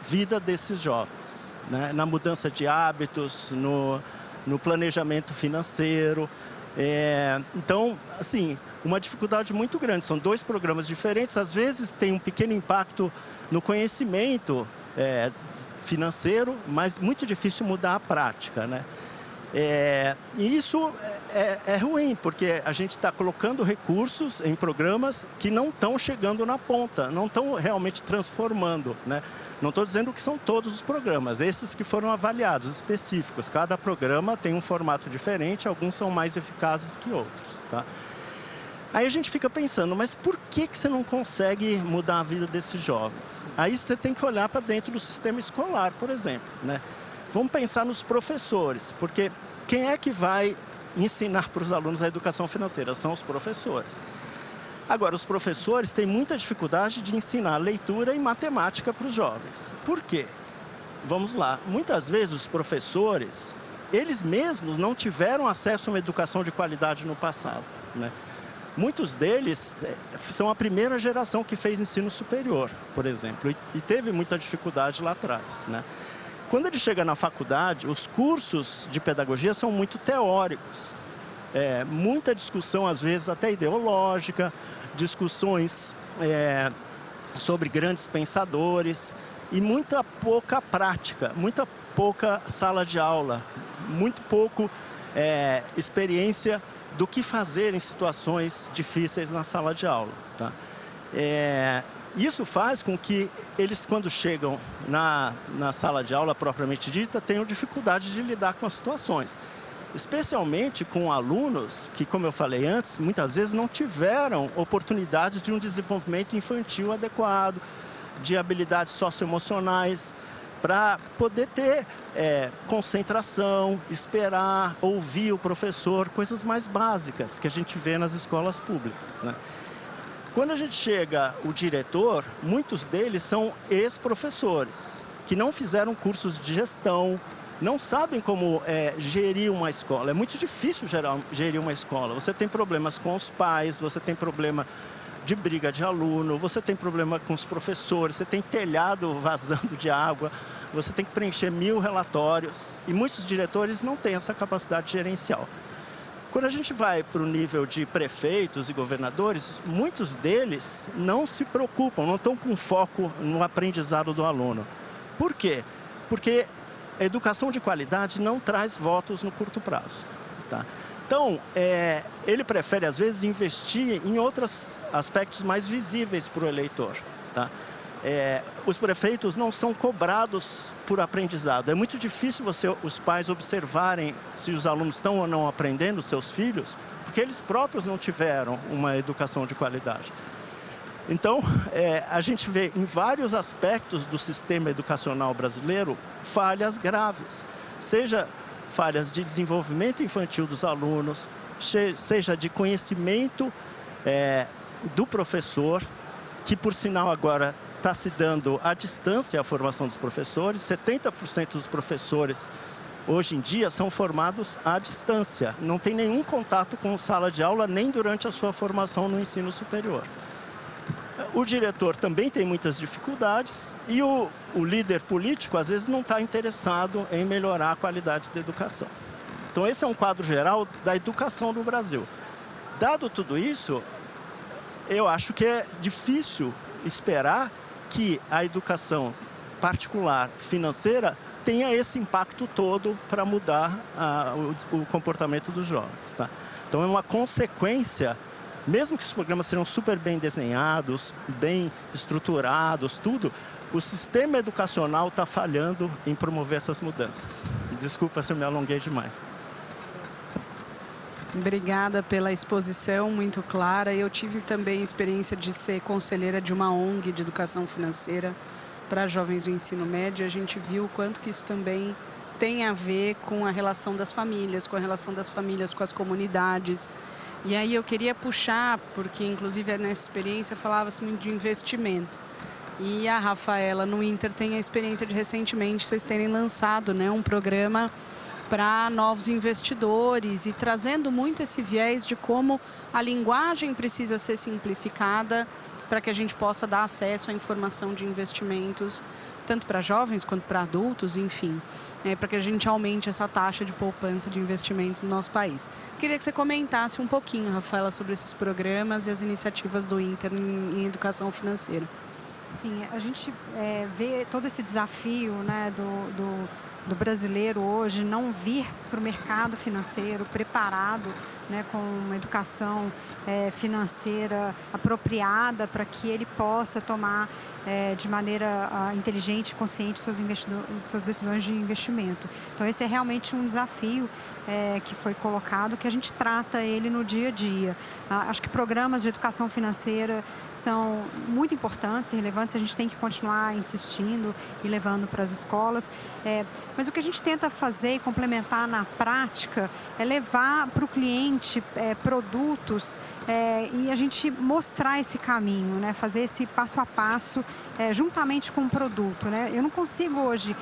vida desses jovens, né? Na mudança de hábitos, no planejamento financeiro. Então, assim, uma dificuldade muito grande. São dois programas diferentes, às vezes tem um pequeno impacto no conhecimento financeiro, mas muito difícil mudar a prática, né? E isso é ruim, porque a gente está colocando recursos em programas que não estão chegando na ponta, não estão realmente transformando, né? Não estou dizendo que são todos os programas, esses que foram avaliados, específicos. Cada programa tem um formato diferente, alguns são mais eficazes que outros, tá? Aí a gente fica pensando, mas por que você não consegue mudar a vida desses jovens? Aí você tem que olhar para dentro do sistema escolar, por exemplo, né? Vamos pensar nos professores, porque quem é que vai ensinar para os alunos a educação financeira? São os professores. Agora, os professores têm muita dificuldade de ensinar leitura e matemática para os jovens. Por quê? Vamos lá. Muitas vezes os professores, eles mesmos não tiveram acesso a uma educação de qualidade no passado, né? Muitos deles são a primeira geração que fez ensino superior, por exemplo, e teve muita dificuldade lá atrás, né? Quando ele chega na faculdade, os cursos de pedagogia são muito teóricos. Muita discussão, às vezes, até ideológica, discussões sobre grandes pensadores e muita pouca prática, muita pouca sala de aula, muito pouco experiência do que fazer em situações difíceis na sala de aula, tá? Isso faz com que eles, quando chegam na sala de aula propriamente dita, tenham dificuldade de lidar com as situações. Especialmente com alunos que, como eu falei antes, muitas vezes não tiveram oportunidades de um desenvolvimento infantil adequado, de habilidades socioemocionais, para poder ter concentração, esperar, ouvir o professor, coisas mais básicas que a gente vê nas escolas públicas, né? Quando a gente chega o diretor, muitos deles são ex-professores, que não fizeram cursos de gestão, não sabem como gerir uma escola. É muito difícil gerir uma escola. Você tem problemas com os pais, você tem problema de briga de aluno, você tem problema com os professores, você tem telhado vazando de água, você tem que preencher 1000 relatórios e muitos diretores não têm essa capacidade gerencial. Quando a gente vai para o nível de prefeitos e governadores, muitos deles não se preocupam, não estão com foco no aprendizado do aluno. Por quê? Porque a educação de qualidade não traz votos no curto prazo. Tá? Então, ele prefere, às vezes, investir em outros aspectos mais visíveis para o eleitor. Tá? Os prefeitos não são cobrados por aprendizado. É muito difícil os pais observarem se os alunos estão ou não aprendendo, seus filhos, porque eles próprios não tiveram uma educação de qualidade. Então, a gente vê em vários aspectos do sistema educacional brasileiro falhas graves, seja falhas de desenvolvimento infantil dos alunos, seja de conhecimento do professor, que por sinal agora está se dando à distância a formação dos professores. 70% dos professores hoje em dia são formados à distância, não tem nenhum contato com sala de aula nem durante a sua formação no ensino superior. O diretor também tem muitas dificuldades e o líder político, às vezes, não está interessado em melhorar a qualidade da educação. Então, esse é um quadro geral da educação no Brasil. Dado tudo isso, eu acho que é difícil esperar que a educação particular financeira tenha esse impacto todo para mudar o comportamento dos jovens. Tá? Então, é uma consequência. Mesmo que os programas sejam super bem desenhados, bem estruturados, tudo, o sistema educacional está falhando em promover essas mudanças. Desculpa se eu me alonguei demais. Obrigada pela exposição muito clara. Eu tive também a experiência de ser conselheira de uma ONG de educação financeira para jovens do ensino médio. A gente viu o quanto que isso também tem a ver com a relação das famílias, com a relação das famílias com as comunidades. E aí eu queria puxar, porque inclusive nessa experiência falava-se muito de investimento. E a Rafaela no Inter tem a experiência de recentemente vocês terem lançado, né, um programa para novos investidores e trazendo muito esse viés de como a linguagem precisa ser simplificada para que a gente possa dar acesso à informação de investimentos, tanto para jovens quanto para adultos, enfim, para que a gente aumente essa taxa de poupança de investimentos no nosso país. Queria que você comentasse um pouquinho, Rafaela, sobre esses programas e as iniciativas do Inter em educação financeira. Sim, a gente vê todo esse desafio, né, do brasileiro hoje não vir para o mercado financeiro preparado, né, com uma educação financeira apropriada para que ele possa tomar de maneira inteligente e consciente suas decisões de investimento. Então esse é realmente um desafio que foi colocado, que a gente trata ele no dia a dia. Acho que programas de educação financeira são muito importantes e relevantes, a gente tem que continuar insistindo e levando para as escolas. Mas o que a gente tenta fazer e complementar na prática é levar para o cliente produtos e a gente mostrar esse caminho, né? Fazer esse passo a passo juntamente com o produto, né? Eu não consigo hoje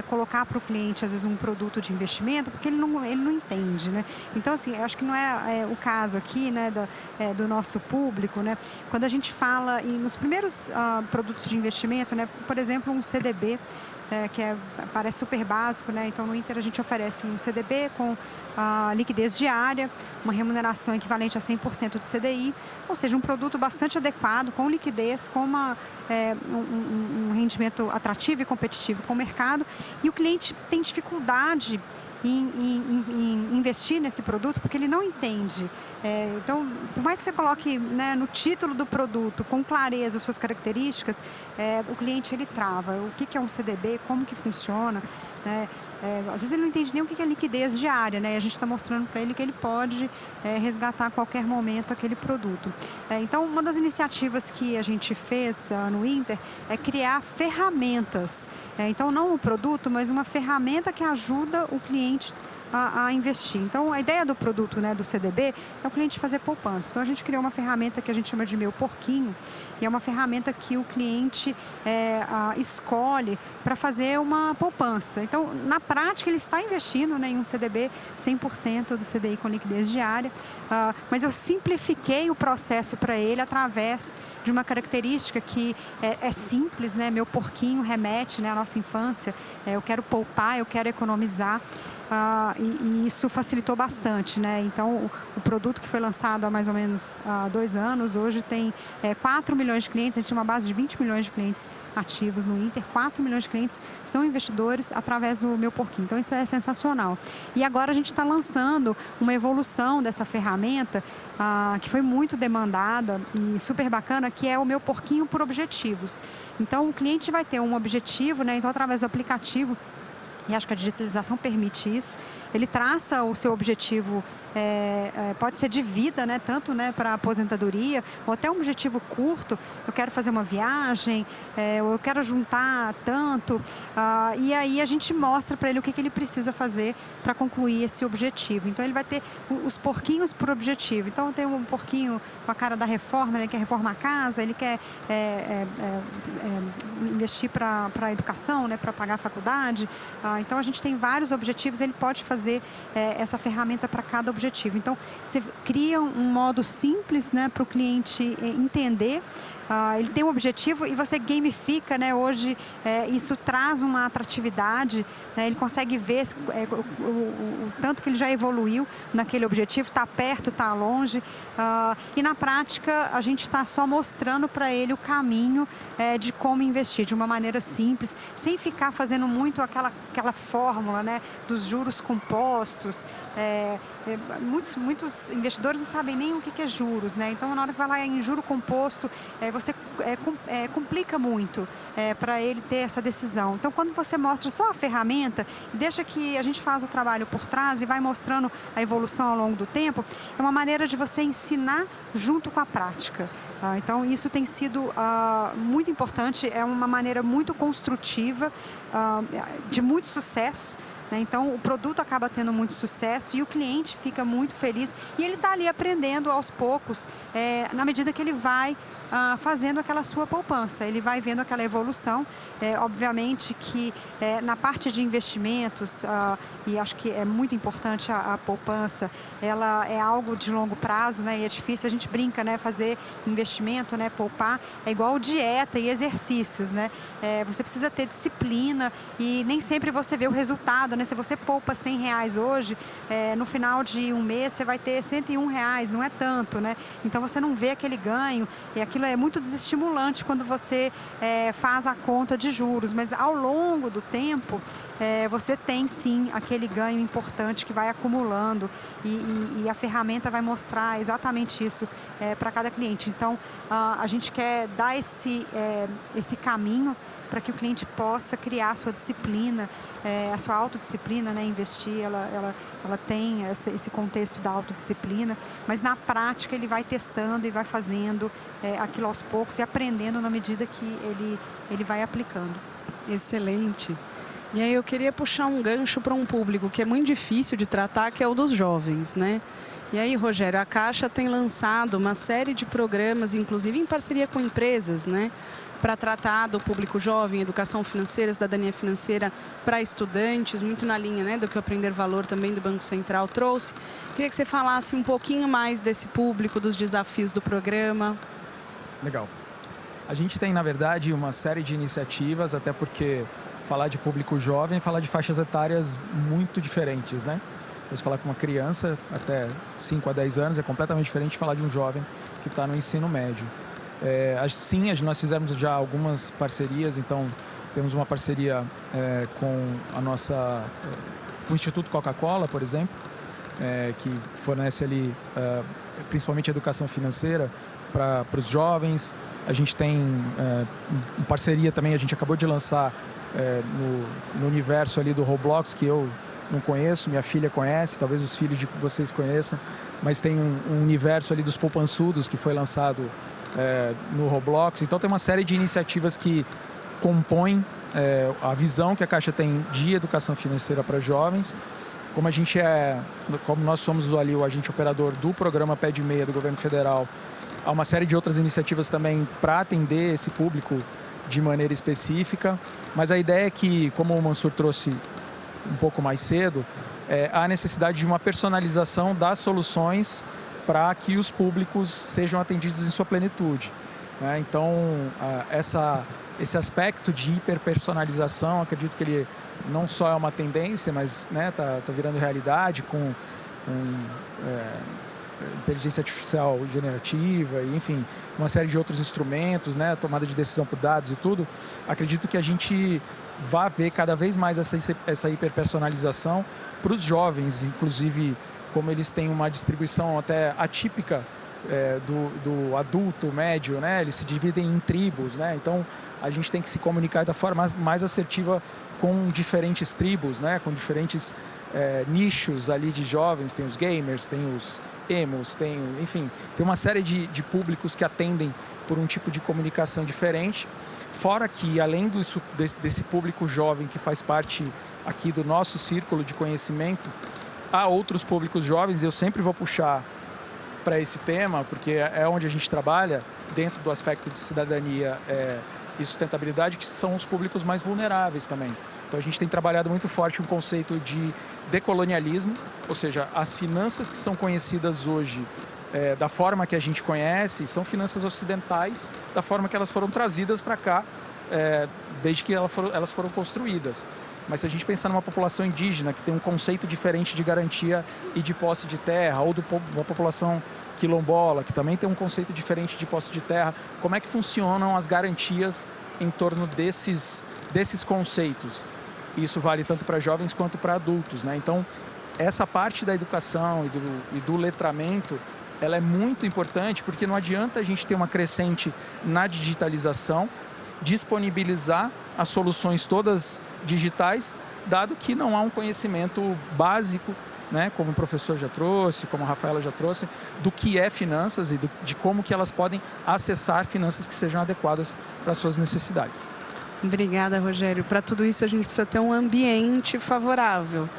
colocar para o cliente, às vezes, um produto de investimento, porque ele não entende, né? Então, assim, eu acho que não é o caso aqui, né, do nosso público, né? Quando a gente fala nos primeiros produtos de investimento, né, por exemplo, um CDB, que parece super básico, né? Então no Inter a gente oferece um CDB com liquidez diária, uma remuneração equivalente a 100% do CDI, ou seja, um produto bastante adequado, com liquidez, com um rendimento atrativo e competitivo com o mercado, e o cliente tem dificuldade em investir nesse produto porque ele não entende. Então, por mais que você coloque, né, no título do produto com clareza as suas características, o cliente ele trava. O que é um CDB, como que funciona, né? Às vezes ele não entende nem o que é liquidez diária, né? E a gente está mostrando para ele que ele pode resgatar a qualquer momento aquele produto. Então, uma das iniciativas que a gente fez no Inter é criar ferramentas. Então, não o produto, mas uma ferramenta que ajuda o cliente a investir. Então, a ideia do produto, né, do CDB, é o cliente fazer poupança. Então, a gente criou uma ferramenta que a gente chama de Meu Porquinho, e é uma ferramenta que o cliente escolhe para fazer uma poupança. Então, na prática, ele está investindo, né, em um CDB 100% do CDI com liquidez diária, mas eu simplifiquei o processo para ele através de uma característica que é simples, né? Meu porquinho remete, né, à nossa infância. Eu quero poupar, eu quero economizar. E isso facilitou bastante, né? Então, o produto que foi lançado há mais ou menos 2 anos, hoje tem 4 milhões de clientes, a gente tem uma base de 20 milhões de clientes ativos no Inter, 4 milhões de clientes são investidores através do Meu Porquinho. Então, isso é sensacional. E agora a gente está lançando uma evolução dessa ferramenta que foi muito demandada e super bacana, que é o Meu Porquinho por objetivos. Então, o cliente vai ter um objetivo, né? Então, através do aplicativo, e acho que a digitalização permite isso, ele traça o seu objetivo, pode ser de vida, né, tanto, né, para aposentadoria, ou até um objetivo curto, eu quero fazer uma viagem, ou eu quero juntar tanto, e aí a gente mostra para ele o que ele precisa fazer para concluir esse objetivo. Então, ele vai ter os porquinhos por objetivo. Então, tem um porquinho com a cara da reforma, ele quer reformar a casa, ele quer investir para a educação, né, para pagar a faculdade. Então, a gente tem vários objetivos, ele pode fazer essa ferramenta para cada objetivo. Então, você cria um modo simples, né, para o cliente entender. Ele tem um objetivo e você gamifica, né? Hoje isso traz uma atratividade, né? Ele consegue ver o tanto que ele já evoluiu naquele objetivo, está perto, está longe, e na prática a gente está só mostrando para ele o caminho de como investir, de uma maneira simples, sem ficar fazendo muito aquela fórmula, né, dos juros compostos. Muitos investidores não sabem nem o que é juros, né? Então, na hora que vai lá em juro composto, você complica muito para ele ter essa decisão. Então, quando você mostra só a ferramenta, deixa que a gente faz o trabalho por trás e vai mostrando a evolução ao longo do tempo, é uma maneira de você ensinar junto com a prática. Então, isso tem sido muito importante, é uma maneira muito construtiva, de muito sucesso. Então, o produto acaba tendo muito sucesso e o cliente fica muito feliz. E ele está ali aprendendo aos poucos, na medida que ele vai fazendo aquela sua poupança. Ele vai vendo aquela evolução. Obviamente que na parte de investimentos, e acho que é muito importante a poupança, ela é algo de longo prazo, né? E é difícil, a gente brinca, né? Fazer investimento, né? Poupar é igual dieta e exercícios, né? Você precisa ter disciplina e nem sempre você vê o resultado, né? Se você poupa R$100 hoje, no final de um mês você vai ter R$101, não é tanto, né? Então você não vê aquele ganho e aquilo é muito desestimulante quando você faz a conta de juros, mas ao longo do tempo você tem sim aquele ganho importante que vai acumulando e a ferramenta vai mostrar exatamente isso para cada cliente. Então a gente quer dar esse caminho para que o cliente possa criar a sua disciplina, a sua autodisciplina, né? Investir, ela tem esse contexto da autodisciplina, mas na prática ele vai testando e vai fazendo aquilo aos poucos e aprendendo na medida que ele vai aplicando. Excelente. E aí eu queria puxar um gancho para um público que é muito difícil de tratar, que é o dos jovens, né? E aí, Rogério, a Caixa tem lançado uma série de programas, inclusive em parceria com empresas, né? Para tratar do público jovem, educação financeira, cidadania financeira para estudantes, muito na linha, né, do que o Aprender Valor também do Banco Central trouxe. Queria que você falasse um pouquinho mais desse público, dos desafios do programa. Legal. A gente tem, na verdade, uma série de iniciativas, até porque falar de público jovem é falar de faixas etárias muito diferentes, né? Você falar com uma criança até 5 a 10 anos é completamente diferente de falar de um jovem que está no ensino médio. Sim, nós fizemos já algumas parcerias, então temos uma parceria com o Instituto Coca-Cola, por exemplo, que fornece ali principalmente educação financeira para os jovens. A gente tem uma parceria também, a gente acabou de lançar no universo ali do Roblox, que eu não conheço, minha filha conhece, talvez os filhos de vocês conheçam, mas tem um universo ali dos poupançudos que foi lançado no Roblox. Então tem uma série de iniciativas que compõem a visão que a Caixa tem de educação financeira para jovens. como nós somos ali o agente operador do programa Pé de Meia do governo federal, há uma série de outras iniciativas também para atender esse público de maneira específica, mas a ideia é que, como o Mansur trouxe um pouco mais cedo, há necessidade de uma personalização das soluções para que os públicos sejam atendidos em sua plenitude, né? Então, esse aspecto de hiperpersonalização, acredito que ele não só é uma tendência, mas tá virando realidade com inteligência artificial generativa, e, enfim, uma série de outros instrumentos, né, tomada de decisão por dados e tudo. Acredito que a gente vai ver cada vez mais essa hiperpersonalização para os jovens, inclusive como eles têm uma distribuição até atípica do adulto médio, né, eles se dividem em tribos, né, então a gente tem que se comunicar da forma mais assertiva com diferentes tribos, né, com diferentes nichos ali de jovens. Tem os gamers, tem os emos, enfim, tem uma série de públicos que atendem por um tipo de comunicação diferente. Fora que, além desse público jovem que faz parte aqui do nosso círculo de conhecimento, há outros públicos jovens, e eu sempre vou puxar para esse tema, porque é onde a gente trabalha, dentro do aspecto de cidadania e sustentabilidade, que são os públicos mais vulneráveis também. Então a gente tem trabalhado muito forte um conceito de decolonialismo, ou seja, as finanças que são conhecidas hoje da forma que a gente conhece, são finanças ocidentais, da forma que elas foram trazidas para cá, desde que elas foram construídas. Mas se a gente pensar numa população indígena, que tem um conceito diferente de garantia e de posse de terra, ou uma população quilombola, que também tem um conceito diferente de posse de terra, como é que funcionam as garantias em torno desses conceitos? Isso vale tanto para jovens quanto para adultos, né? Então, essa parte da educação e do letramento, ela é muito importante, porque não adianta a gente ter uma crescente na digitalização, disponibilizar as soluções todas digitais, dado que não há um conhecimento básico, né, como o professor já trouxe, como a Rafaela já trouxe, do que é finanças e de como que elas podem acessar finanças que sejam adequadas para as suas necessidades. Obrigada, Rogério. Para tudo isso a gente precisa ter um ambiente favorável.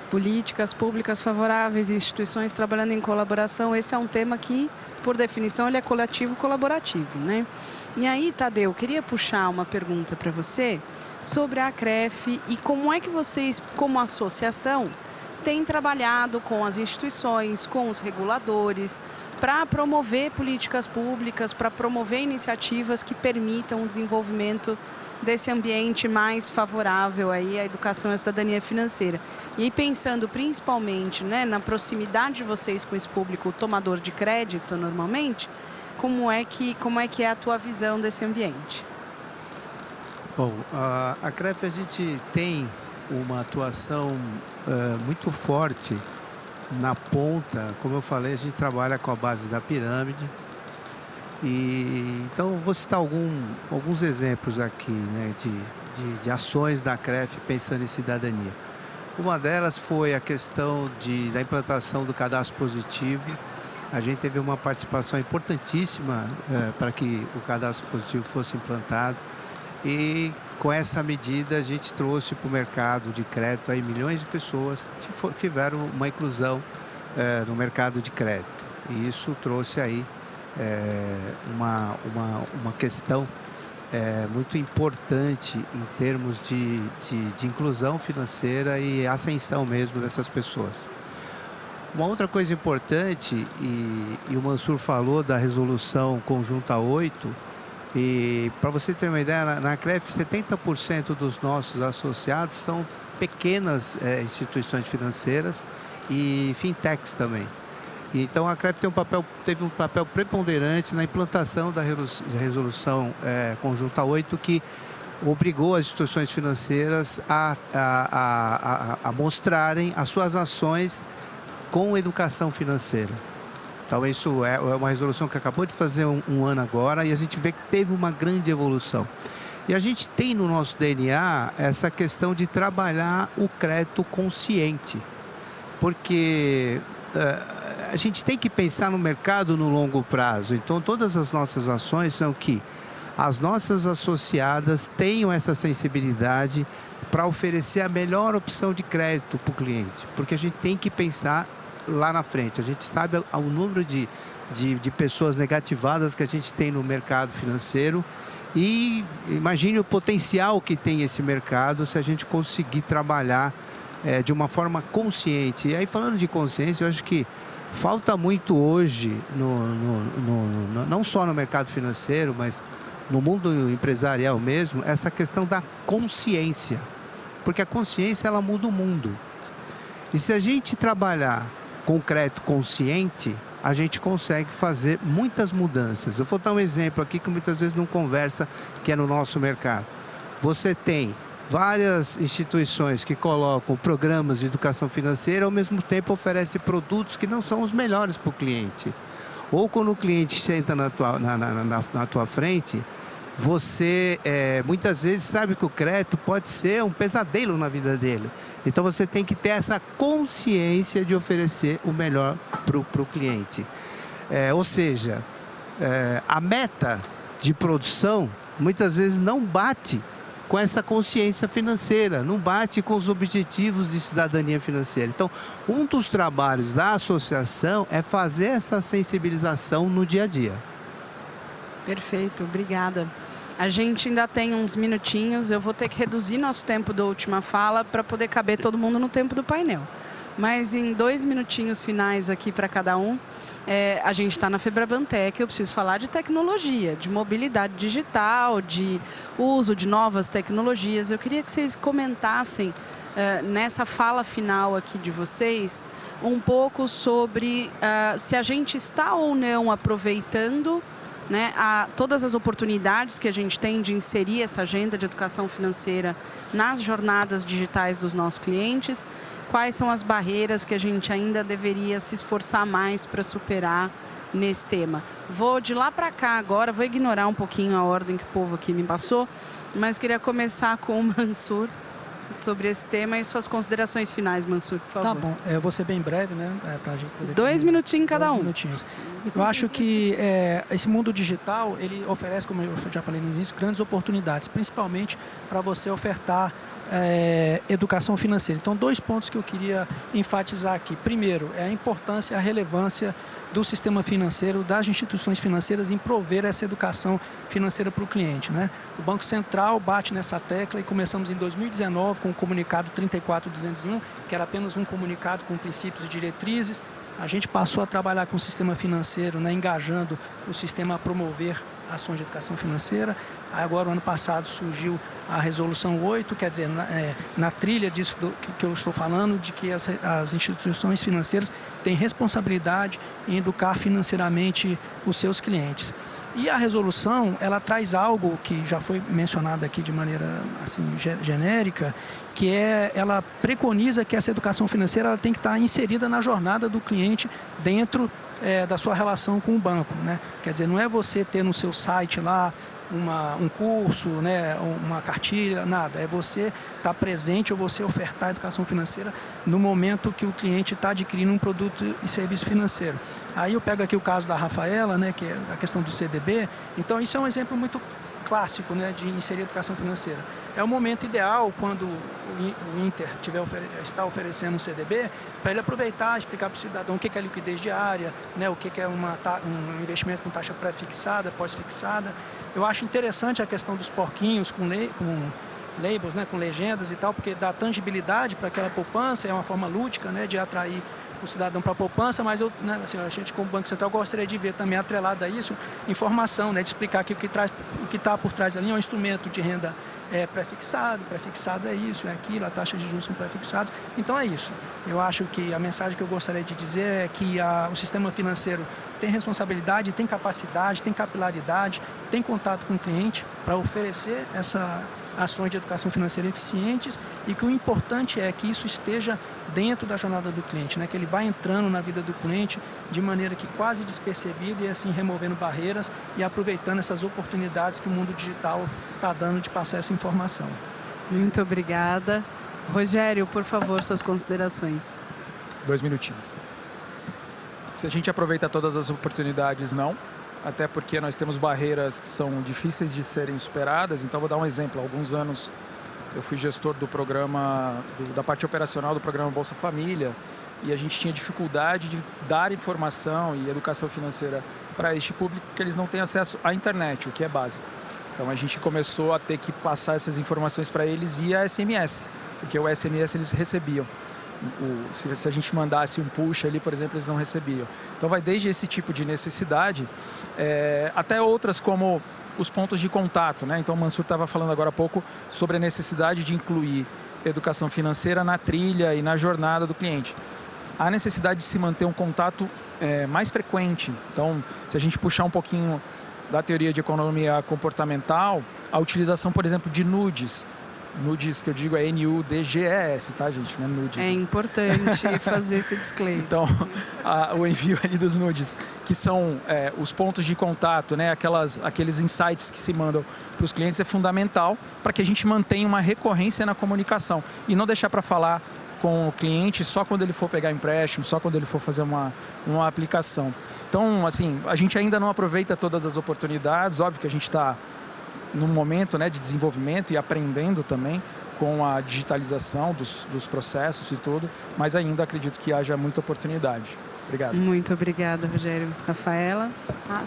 Políticas públicas favoráveis, instituições trabalhando em colaboração. Esse é um tema que, por definição, ele é coletivo colaborativo, né? E aí, Tadeu, eu queria puxar uma pergunta para você sobre a CREF e como é que vocês, como associação, têm trabalhado com as instituições, com os reguladores, para promover políticas públicas, para promover iniciativas que permitam o desenvolvimento desse ambiente mais favorável aí à educação e à cidadania financeira. E aí, pensando principalmente, né, na proximidade de vocês com esse público tomador de crédito, normalmente, como é que é a tua visão desse ambiente? Bom, a CREF, a gente tem uma atuação muito forte na ponta. Como eu falei, a gente trabalha com a base da pirâmide. Então, vou citar alguns exemplos aqui, né, de ações da CREF pensando em cidadania. Uma delas foi a questão da implantação do cadastro positivo. A gente teve uma participação importantíssima para que o cadastro positivo fosse implantado. E com essa medida a gente trouxe para o mercado de crédito aí milhões de pessoas que tiveram uma inclusão no mercado de crédito. E isso trouxe aí uma questão muito importante em termos de inclusão financeira e ascensão mesmo dessas pessoas. Uma outra coisa importante, e o Mansur falou da resolução conjunta 8, e para você ter uma ideia, na CREF 70% dos nossos associados são pequenas instituições financeiras e fintechs também. Então a CREF teve um papel preponderante na implantação da resolução conjunta 8, que obrigou as instituições financeiras a mostrarem as suas ações com educação financeira. Então isso é uma resolução que acabou de fazer um ano agora, e a gente vê que teve uma grande evolução. E a gente tem no nosso DNA essa questão de trabalhar o crédito consciente, porque a gente tem que pensar no mercado no longo prazo. Então todas as nossas ações são que as nossas associadas tenham essa sensibilidade para oferecer a melhor opção de crédito para o cliente, porque a gente tem que pensar lá na frente. A gente sabe o número de pessoas negativadas que a gente tem no mercado financeiro e imagine o potencial que tem esse mercado se a gente conseguir trabalhar de uma forma consciente. E aí, falando de consciência, eu acho que falta muito hoje, não só no mercado financeiro, mas no mundo empresarial mesmo, essa questão da consciência. Porque a consciência, ela muda o mundo. E se a gente trabalhar com crédito consciente, a gente consegue fazer muitas mudanças. Eu vou dar um exemplo aqui que muitas vezes não conversa, que é no nosso mercado. Você tem várias instituições que colocam programas de educação financeira, ao mesmo tempo oferecem produtos que não são os melhores para o cliente. Ou quando o cliente senta na tua frente, você muitas vezes sabe que o crédito pode ser um pesadelo na vida dele. Então você tem que ter essa consciência de oferecer o melhor para o cliente. Ou seja, a meta de produção muitas vezes não bate com essa consciência financeira, não bate com os objetivos de cidadania financeira. Então, um dos trabalhos da associação é fazer essa sensibilização no dia a dia. Perfeito, obrigada. A gente ainda tem uns minutinhos, eu vou ter que reduzir nosso tempo da última fala para poder caber todo mundo no tempo do painel. Mas em 2 minutinhos finais aqui para cada um, a gente está na Febrabantec, eu preciso falar de tecnologia, de mobilidade digital, de uso de novas tecnologias. Eu queria que vocês comentassem nessa fala final aqui de vocês um pouco sobre se a gente está ou não aproveitando, né, todas as oportunidades que a gente tem de inserir essa agenda de educação financeira nas jornadas digitais dos nossos clientes. Quais são as barreiras que a gente ainda deveria se esforçar mais para superar nesse tema? Vou de lá para cá agora, vou ignorar um pouquinho a ordem que o povo aqui me passou, mas queria começar com o Mansur sobre esse tema e suas considerações finais, Mansur, por favor. Tá bom, eu vou ser bem breve, né, para a gente poder... 2 minutinhos cada 2 um. minutinhos. Eu acho que esse mundo digital, ele oferece, como eu já falei no início, grandes oportunidades, principalmente para você ofertar educação financeira. Então, 2 pontos que eu queria enfatizar aqui. Primeiro, é a importância, a relevância do sistema financeiro, das instituições financeiras em prover essa educação financeira para o cliente, né? O Banco Central bate nessa tecla e começamos em 2019 com o comunicado 34201, que era apenas um comunicado com princípios e diretrizes. A gente passou a trabalhar com o sistema financeiro, né, engajando o sistema a promover ações de educação financeira. Agora, o ano passado, surgiu a Resolução 8, quer dizer, na trilha disso que eu estou falando, de que as instituições financeiras têm responsabilidade em educar financeiramente os seus clientes. E a resolução, ela traz algo que já foi mencionado aqui de maneira assim, genérica, que ela preconiza que essa educação financeira ela tem que estar inserida na jornada do cliente dentro da sua relação com o banco, né? Quer dizer, não é você ter no seu site lá um curso, né, uma cartilha, nada. É você estar presente ou você ofertar a educação financeira no momento que o cliente está adquirindo um produto e serviço financeiro. Aí eu pego aqui o caso da Rafaela, né, que é a questão do CDB. Então, isso é um exemplo muito clássico, né, de inserir educação financeira. É o momento ideal quando o Inter está oferecendo um CDB, para ele aproveitar e explicar para o cidadão o que é liquidez diária, né, o que é um investimento com taxa pré-fixada, pós-fixada. Eu acho interessante a questão dos porquinhos com labels, né, com legendas e tal, porque dá tangibilidade para aquela poupança, é uma forma lúdica, né, de atrair o cidadão para a poupança, mas assim, a gente como Banco Central gostaria de ver também atrelado a isso informação, né, de explicar que o que está por trás ali é um instrumento de renda pré-fixado é isso, é aquilo, a taxa de juros são pré-fixadas, então é isso. Eu acho que a mensagem que eu gostaria de dizer é que o sistema financeiro tem responsabilidade, tem capacidade, tem capilaridade, tem contato com o cliente para oferecer essas ações de educação financeira eficientes e que o importante é que isso esteja dentro da jornada do cliente, né? Que ele vai entrando na vida do cliente de maneira que quase despercebida e assim removendo barreiras e aproveitando essas oportunidades que o mundo digital está dando de passar essa informação. Muito obrigada. Rogério, por favor, suas considerações. 2 minutinhos. Se a gente aproveita todas as oportunidades, não. Até porque nós temos barreiras que são difíceis de serem superadas. Então, vou dar um exemplo. Há alguns anos eu fui gestor do programa, da parte operacional do programa Bolsa Família, e a gente tinha dificuldade de dar informação e educação financeira para este público, porque eles não têm acesso à internet, o que é básico. Então a gente começou a ter que passar essas informações para eles via SMS, porque o SMS eles recebiam. Se a gente mandasse um push ali, por exemplo, eles não recebiam. Então vai desde esse tipo de necessidade até outras como os pontos de contato, né? Então o Mansur estava falando agora há pouco sobre a necessidade de incluir educação financeira na trilha e na jornada do cliente. Há necessidade de se manter um contato mais frequente. Então, se a gente puxar um pouquinho da teoria de economia comportamental, a utilização, por exemplo, de nudes. Nudes, que eu digo, é N-U-D-G-E-S, tá, gente? Não é nudes. É importante fazer esse disclaimer. Então, o envio ali dos nudes, que são os pontos de contato, né? Aqueles insights que se mandam para os clientes, é fundamental para que a gente mantenha uma recorrência na comunicação e não deixar para falar com o cliente só quando ele for pegar empréstimo, só quando ele for fazer uma aplicação. Então, assim, a gente ainda não aproveita todas as oportunidades, óbvio que a gente está num momento, né, de desenvolvimento e aprendendo também com a digitalização dos processos e tudo, mas ainda acredito que haja muita oportunidade. Obrigado. Muito obrigada, Rogério. Rafaela?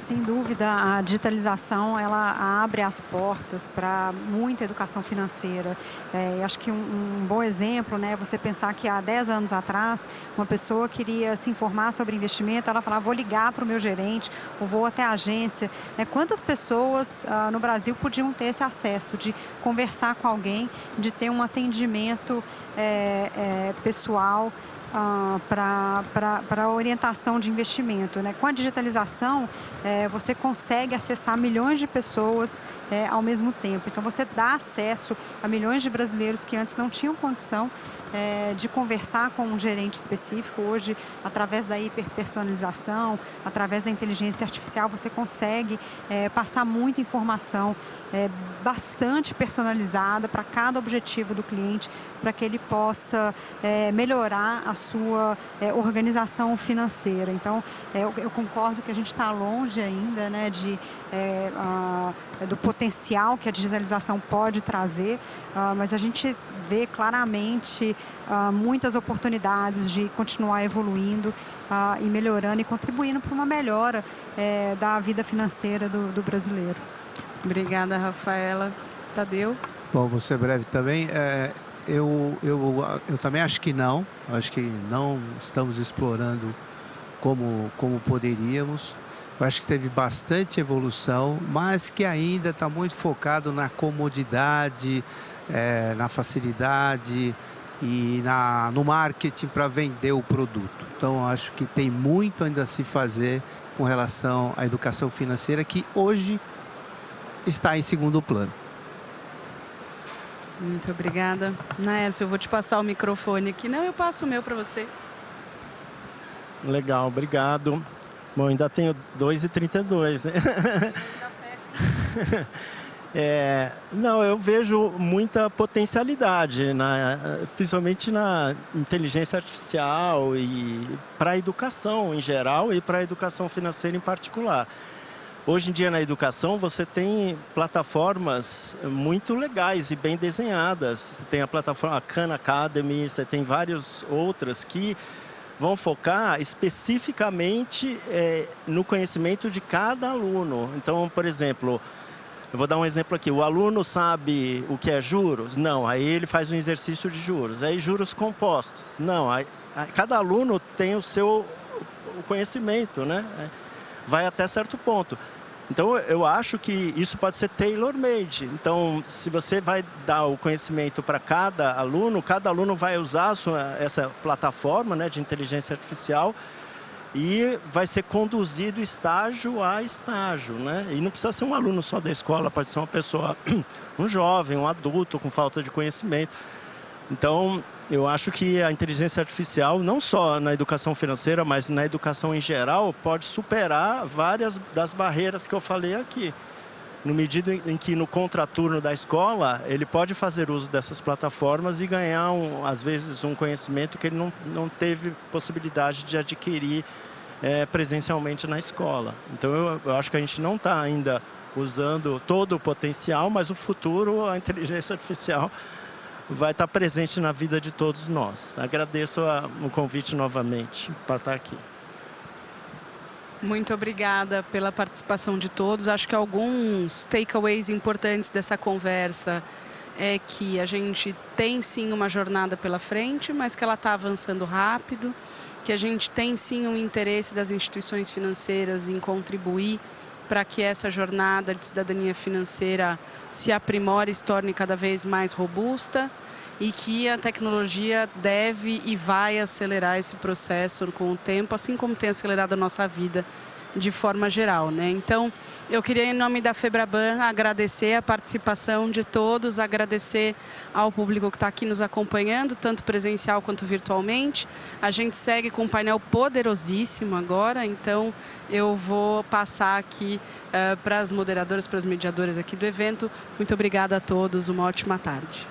Sem dúvida, a digitalização ela abre as portas para muita educação financeira. Acho que um bom exemplo, né, você pensar que há 10 anos atrás, uma pessoa queria se informar sobre investimento, ela falava, vou ligar para o meu gerente, ou vou até a agência. Quantas pessoas no Brasil podiam ter esse acesso de conversar com alguém, de ter um atendimento pessoal, para orientação de investimento, né? Com a digitalização, você consegue acessar milhões de pessoas ao mesmo tempo. Então, você dá acesso a milhões de brasileiros que antes não tinham condição de conversar com um gerente específico. Hoje, através da hiperpersonalização, através da inteligência artificial, você consegue passar muita informação bastante personalizada para cada objetivo do cliente, para que ele possa melhorar a sua organização financeira. Então, eu concordo que a gente está longe ainda, né, do potencial que a digitalização pode trazer, mas a gente vê claramente muitas oportunidades de continuar evoluindo e melhorando e contribuindo para uma melhora da vida financeira do brasileiro. Obrigada, Rafaela. Tadeu? Bom, vou ser breve também. Eu também acho que não estamos explorando como poderíamos. Eu acho que teve bastante evolução, mas que ainda está muito focado na comodidade, na facilidade e no marketing para vender o produto. Então, acho que tem muito ainda a se fazer com relação à educação financeira, que hoje está em segundo plano. Muito obrigada. Naércio, eu vou te passar o microfone aqui. Não, eu passo o meu para você. Legal, obrigado. Bom, ainda tenho 2h32, né? Não, eu vejo muita potencialidade, principalmente na inteligência artificial e para a educação em geral e para a educação financeira em particular. Hoje em dia na educação você tem plataformas muito legais e bem desenhadas. Você tem a plataforma Khan Academy, você tem várias outras que vão focar especificamente no conhecimento de cada aluno. Então, por exemplo, eu vou dar um exemplo aqui. O aluno sabe o que é juros? Não, aí ele faz um exercício de juros. Aí juros compostos? Não, cada aluno tem o seu conhecimento, né? Vai até certo ponto. Então, eu acho que isso pode ser tailor-made. Então, se você vai dar o conhecimento para cada aluno vai usar essa plataforma, né, de inteligência artificial e vai ser conduzido estágio a estágio, né? E não precisa ser um aluno só da escola, pode ser uma pessoa, um jovem, um adulto com falta de conhecimento. Então, eu acho que a inteligência artificial, não só na educação financeira, mas na educação em geral, pode superar várias das barreiras que eu falei aqui. No medida em que no contraturno da escola, ele pode fazer uso dessas plataformas e ganhar, às vezes, um conhecimento que ele não teve possibilidade de adquirir presencialmente na escola. Então, eu acho que a gente não está ainda usando todo o potencial, mas o futuro, a inteligência artificial vai estar presente na vida de todos nós. Agradeço o convite novamente para estar aqui. Muito obrigada pela participação de todos. Acho que alguns takeaways importantes dessa conversa é que a gente tem sim uma jornada pela frente, mas que ela está avançando rápido, que a gente tem sim um interesse das instituições financeiras em contribuir para que essa jornada de cidadania financeira se aprimore e se torne cada vez mais robusta, e que a tecnologia deve e vai acelerar esse processo com o tempo, assim como tem acelerado a nossa vida de forma geral, né? Então, eu queria, em nome da Febraban, agradecer a participação de todos, agradecer ao público que está aqui nos acompanhando, tanto presencial quanto virtualmente. A gente segue com um painel poderosíssimo agora, então eu vou passar aqui para as moderadoras, para as mediadoras aqui do evento. Muito obrigada a todos, uma ótima tarde.